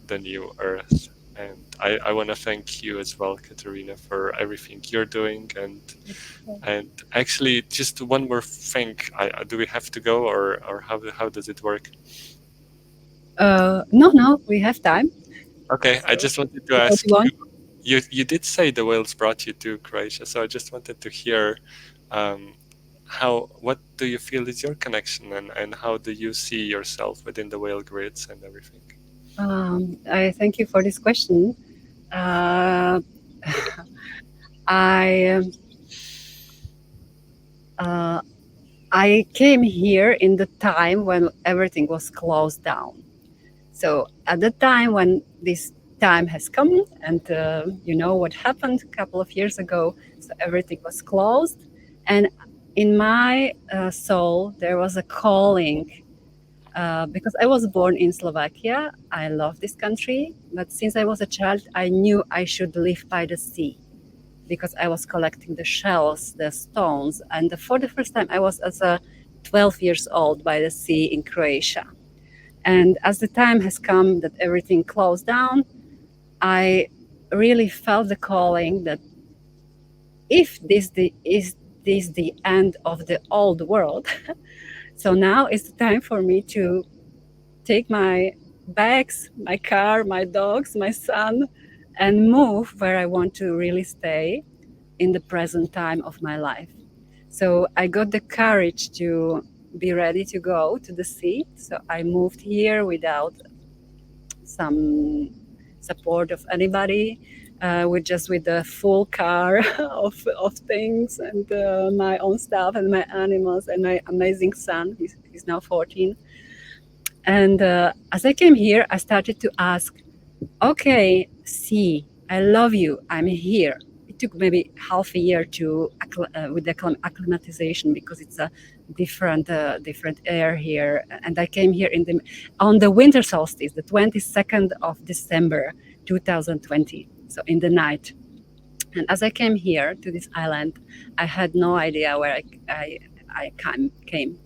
the new earth. And I want to thank you as well, Katarina, for everything you're doing. And actually, just one more thing. Do we have to go, or how does it work? No, we have time. Okay, I So, just wanted to what do ask you you. want? You did say the whales brought you to Croatia, so I just wanted to hear um, what do you feel is your connection, and how do you see yourself within the whale grids and everything? I thank you for this question. Uh, I uh, I came here in the time when everything was closed down. So at the time when this time has come, and you know what happened a couple of years ago, so everything was closed, and in my soul there was a calling. Because I was born in Slovakia, I love this country, but since I was a child, I knew I should live by the sea because I was collecting the shells, the stones, and for the first time I was as a 12 years old by the sea in Croatia. And as the time has come that everything closed down, I really felt the calling that if is this the end of the old world, so now is the time for me to take my bags, my car, my dogs, my son, and move where I want to really stay in the present time of my life. So I got the courage to be ready to go to the sea. So I moved here without some support of anybody, with the full car of things and my own stuff and my animals and my amazing son. He's now 14. And as I came here, I started to ask, okay, see, I love you, I'm here. It took maybe half a year to with the acclimatization, because it's a different air here. And I came here on the winter solstice, the 22nd of December 2020, so in the night. And as I came here to this island, I had no idea where I came.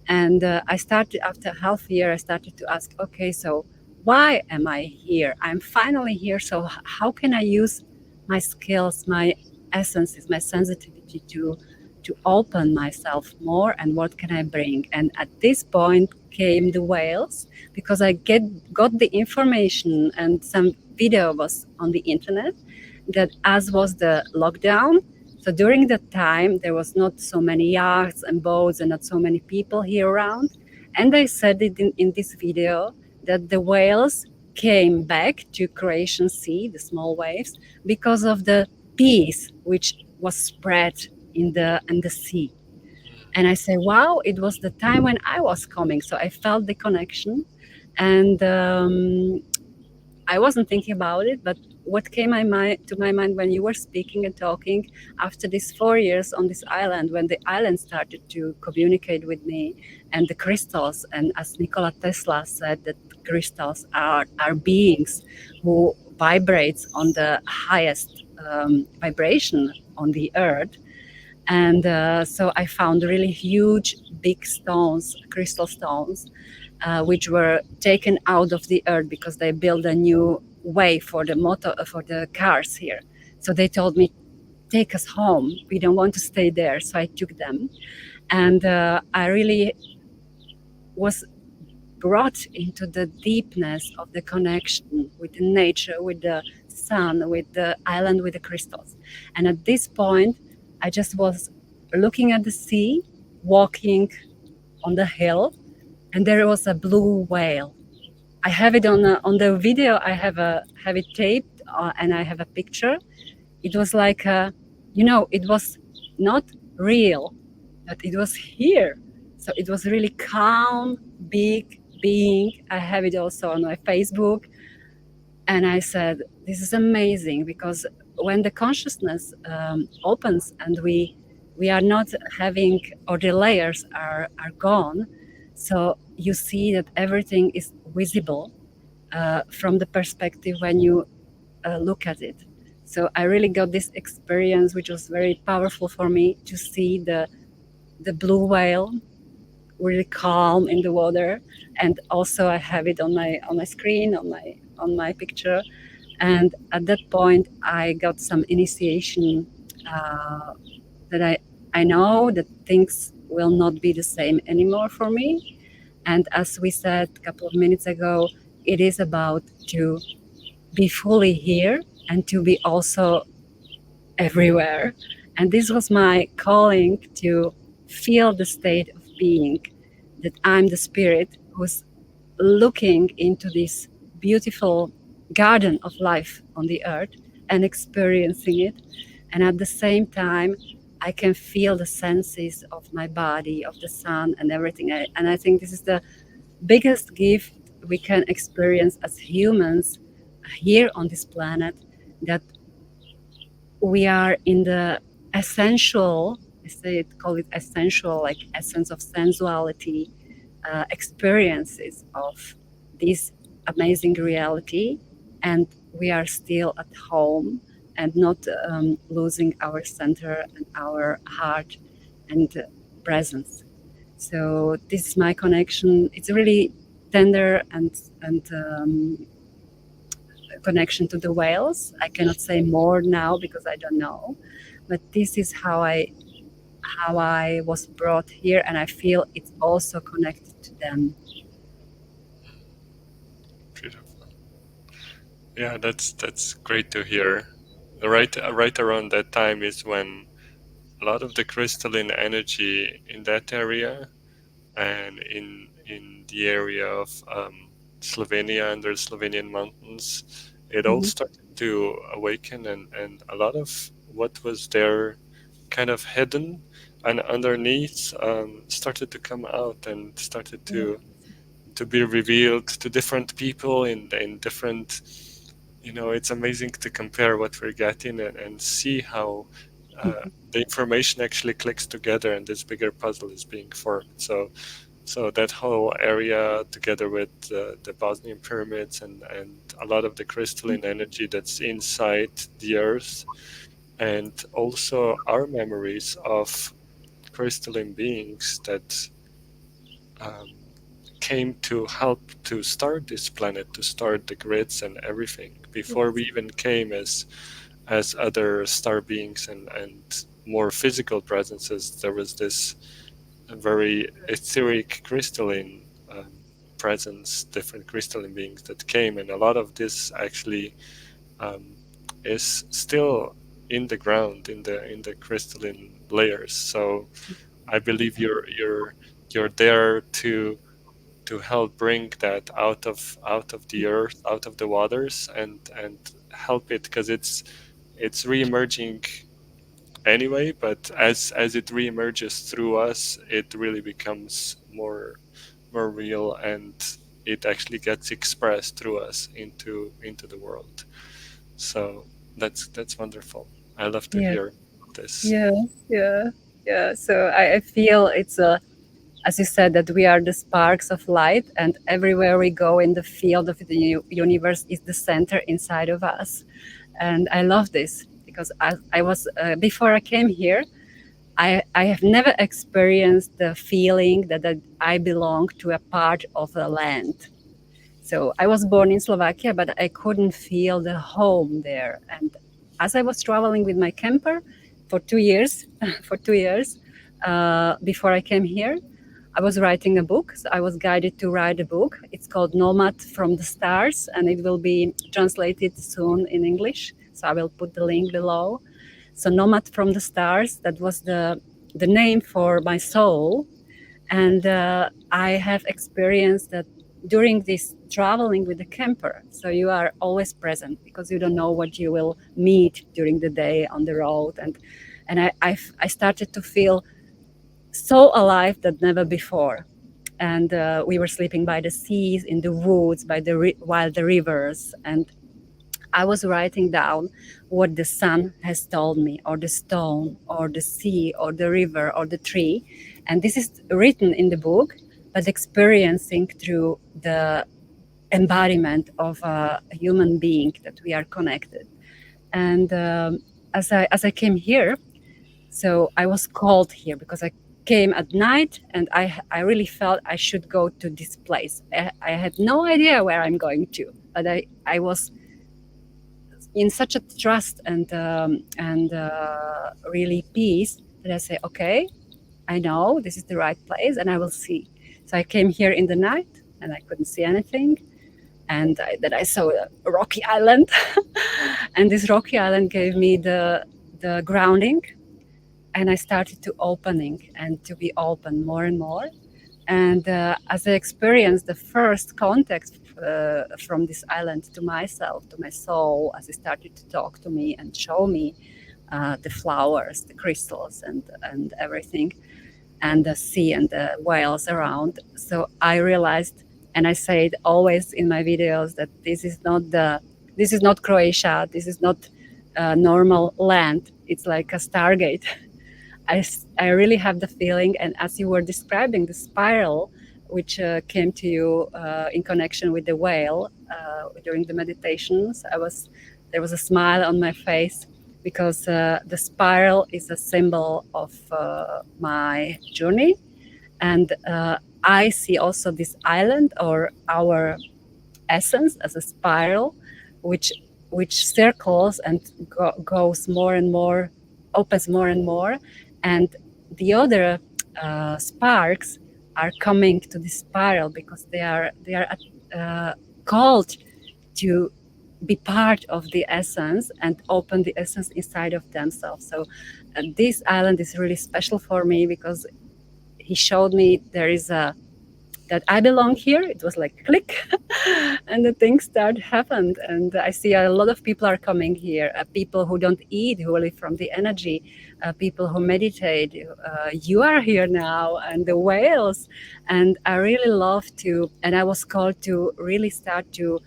And I started, after half a year, I started to ask, okay, so why am I here? I'm finally here. So how can I use my skills, my essences, my sensitivity to open myself more, and what can I bring? And at this point came the whales, because I got the information, and some video was on the internet, that as was the lockdown, so during that time, there was not so many yachts and boats and not so many people here around. And they said it in this video that the whales came back to Croatian Sea, the small waves, because of the peace which was spread in the sea. And I say, wow, it was the time when I was coming. So I felt the connection. And I wasn't thinking about it, but what came to my mind when you were speaking and talking, after these 4 years on this island, when the island started to communicate with me, and the crystals, and as Nikola Tesla said, that crystals are beings who vibrates on the highest vibration on the earth. And so I found really huge, big stones, crystal stones, which were taken out of the earth because they built a new way for the cars here. So they told me, take us home. We don't want to stay there. So I took them, and I really was brought into the deepness of the connection with the nature, with the sun, with the island, with the crystals. And at this point, I just was looking at the sea, walking on the hill, and there was a blue whale. I have it on the video. I have it taped, and I have a picture. It was like it was not real, but it was here. So it was really calm, big being. I have it also on my Facebook, and I said, "This is amazing," because when the consciousness opens, and we are not having, or the layers are gone, so you see that everything is visible from the perspective when you look at it. So I really got this experience, which was very powerful for me, to see the blue whale really calm in the water, and also I have it on my screen, on my picture. And at that point, I got some initiation that I know that things will not be the same anymore for me. And as we said a couple of minutes ago, it is about to be fully here and to be also everywhere. And this was my calling, to feel the state of being, that I'm the spirit who's looking into this beautiful garden of life on the earth and experiencing it. And at the same time, I can feel the senses of my body, of the sun and everything. And I think this is the biggest gift we can experience as humans here on this planet, that we are in the essential, call it essential, like essence of sensuality, experiences of this amazing reality, and we are still at home and not losing our center and our heart and presence. So this is my connection. It's really tender and connection to the whales. I cannot say more now because I don't know, but this is how I was brought here, and I feel it's also connected to them. Beautiful. Yeah, that's great to hear. Right around that time is when a lot of the crystalline energy in that area and in the area of Slovenia and the Slovenian mountains, it all Mm-hmm. started to awaken, and a lot of what was there kind of hidden and underneath started to come out and started Yeah. to to be revealed to different people in different, it's amazing to compare what we're getting and see how the information actually clicks together and this bigger puzzle is being formed. So that whole area, together with the Bosnian pyramids and a lot of the crystalline energy that's inside the earth, and also our memories of crystalline beings that um, came to help to start this planet, to start the grids and everything before we even came as other star beings and more physical presences. There was this very etheric crystalline presence, different crystalline beings that came, and a lot of this actually um, is still in the ground, in the crystalline layers. So I believe you're there to help bring that out of the earth, out of the waters, and help it, because it's re-emerging anyway, but as it reemerges through us, it really becomes more real, and it actually gets expressed through us into the world. So that's wonderful. I love to Yeah, hear this. yeah, yeah, yeah. So I feel it's as you said, that we are the sparks of light, and everywhere we go in the field of the universe is the center inside of us. And I love this because I was before I came here, I have never experienced the feeling that I belong to a part of the land. So I was born in Slovakia, but I couldn't feel the home there. And as I was traveling with my camper for 2 years, for 2 years before I came here, I was writing a book. So I was guided to write a book. It's called Nomad from the Stars, and it will be translated soon in English. So I will put the link below. So Nomad from the Stars, that was the name for my soul. And I have experienced that during this traveling with the camper. So you are always present because you don't know what you will meet during the day on the road. And I started to feel so alive that never before. And we were sleeping by the seas, in the woods, by while the rivers. And I was writing down what the sun has told me, or the stone, or the sea, or the river, or the tree. And this is written in the book, but experiencing through the embodiment of a human being that we are connected. And as I came here, so I was called here because I came at night, and I really felt I should go to this place. I had no idea where I'm going to, but I was in such a trust and really peace that I say, okay, I know this is the right place, and I will see. So I came here in the night, and I couldn't see anything, and then I saw a rocky island, and this rocky island gave me the grounding, and I started to opening and to be open more and more. And as I experienced the first contact from this island to myself, to my soul, as it started to talk to me and show me the flowers, the crystals, and everything, and the sea and the whales around. So I realized, and I say it always in my videos, that this is not Croatia. This is not normal land. It's like a Stargate. I really have the feeling, and as you were describing the spiral, which came to you in connection with the whale during the meditations, there was a smile on my face, because the spiral is a symbol of my journey, and I see also this island, or our essence, as a spiral, which circles and goes more and more, opens more and more, and the other sparks are coming to the spiral because they are called to be part of the essence and open the essence inside of themselves. So this island is really special for me because he showed me there is a that I belong here. It was like click, and the things start happened. And I see a lot of people are coming here. People who don't eat, who live from the energy. People who meditate. You are here now, and the whales. And I really love to. And I was called to really start to.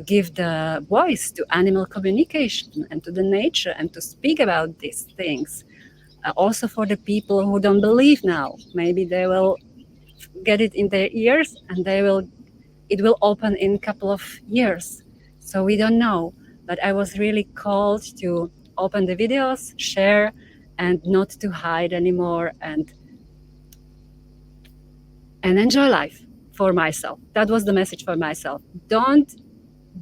Give the voice to animal communication and to the nature and to speak about these things. Also for the people who don't believe now, maybe they will get it in their ears and it will open in a couple of years. So we don't know, but I was really called to open the videos, share, and not to hide anymore, and enjoy life for myself. That was the message for myself. Don't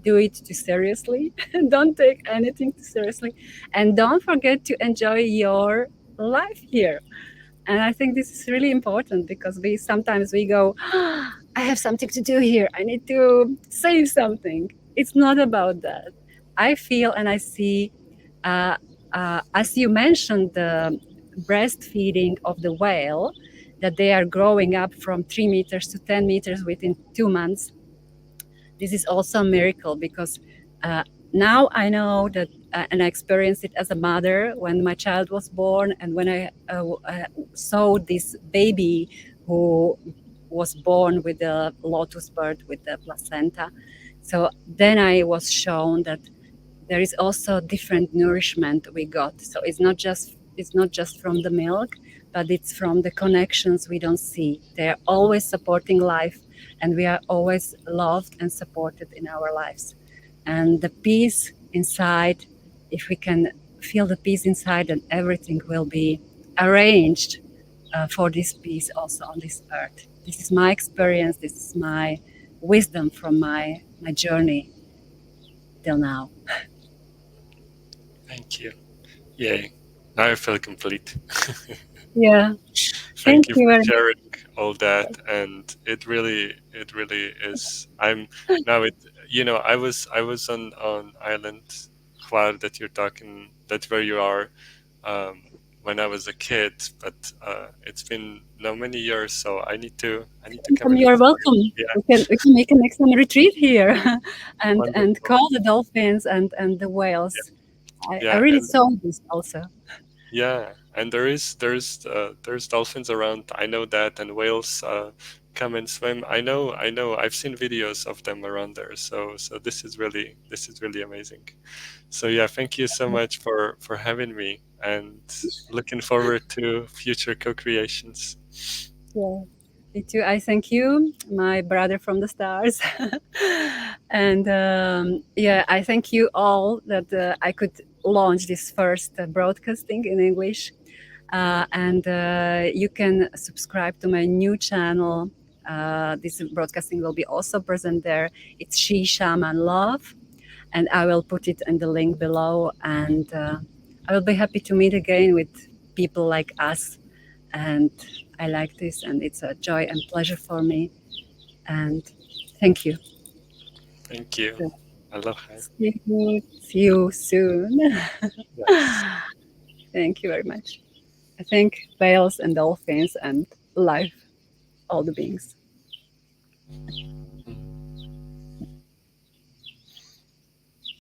do it too seriously. Don't take anything too seriously, and don't forget to enjoy your life here. And I think this is really important because we sometimes go, I have something to do here. I need to save something. It's not about that. I feel and I see, as you mentioned, the breastfeeding of the whale, that they are growing up from 3 meters to 10 meters within 2 months. This is also a miracle because now I know that, and I experienced it as a mother when my child was born, and when I saw this baby who was born with the lotus bird, with the placenta. So then I was shown that there is also different nourishment we got. So it's not just from the milk, but it's from the connections we don't see. They are always supporting life, and we are always loved and supported in our lives. And the peace inside, if we can feel the peace inside, then everything will be arranged for this peace also on this earth. This is my experience. This is my wisdom from my journey till now. Thank you. Yay. Now I feel complete. Yeah. Thank you you for very sharing all that, and it really is. I'm now it. I was on island Hvar that you're talking. That's where you are. When I was a kid, but it's been no many years, so I need to come and You're explore. welcome. Yeah, We can make some retreat here, and wonderful. call the dolphins and the whales. I Yeah, really and saw this also. yeah, and there's dolphins around. I know that, and whales come and swim. I know. I've seen videos of them around there. So this is really amazing. So yeah, thank you so much for having me, and looking forward to future co-creations. Yeah. Me too. I thank you, my brother from the stars, and yeah, I thank you all that I could launch this first broadcasting in English. And you can subscribe to my new channel. This broadcasting will be also present there. It's She Shaman Love, and I will put it in the link below. And I will be happy to meet again with people like us. And I like this, and it's a joy and pleasure for me. And thank you. Thank you. So, Aloha. see you soon. Yes. Thank you very much. I thank whales and dolphins and life, all the beings.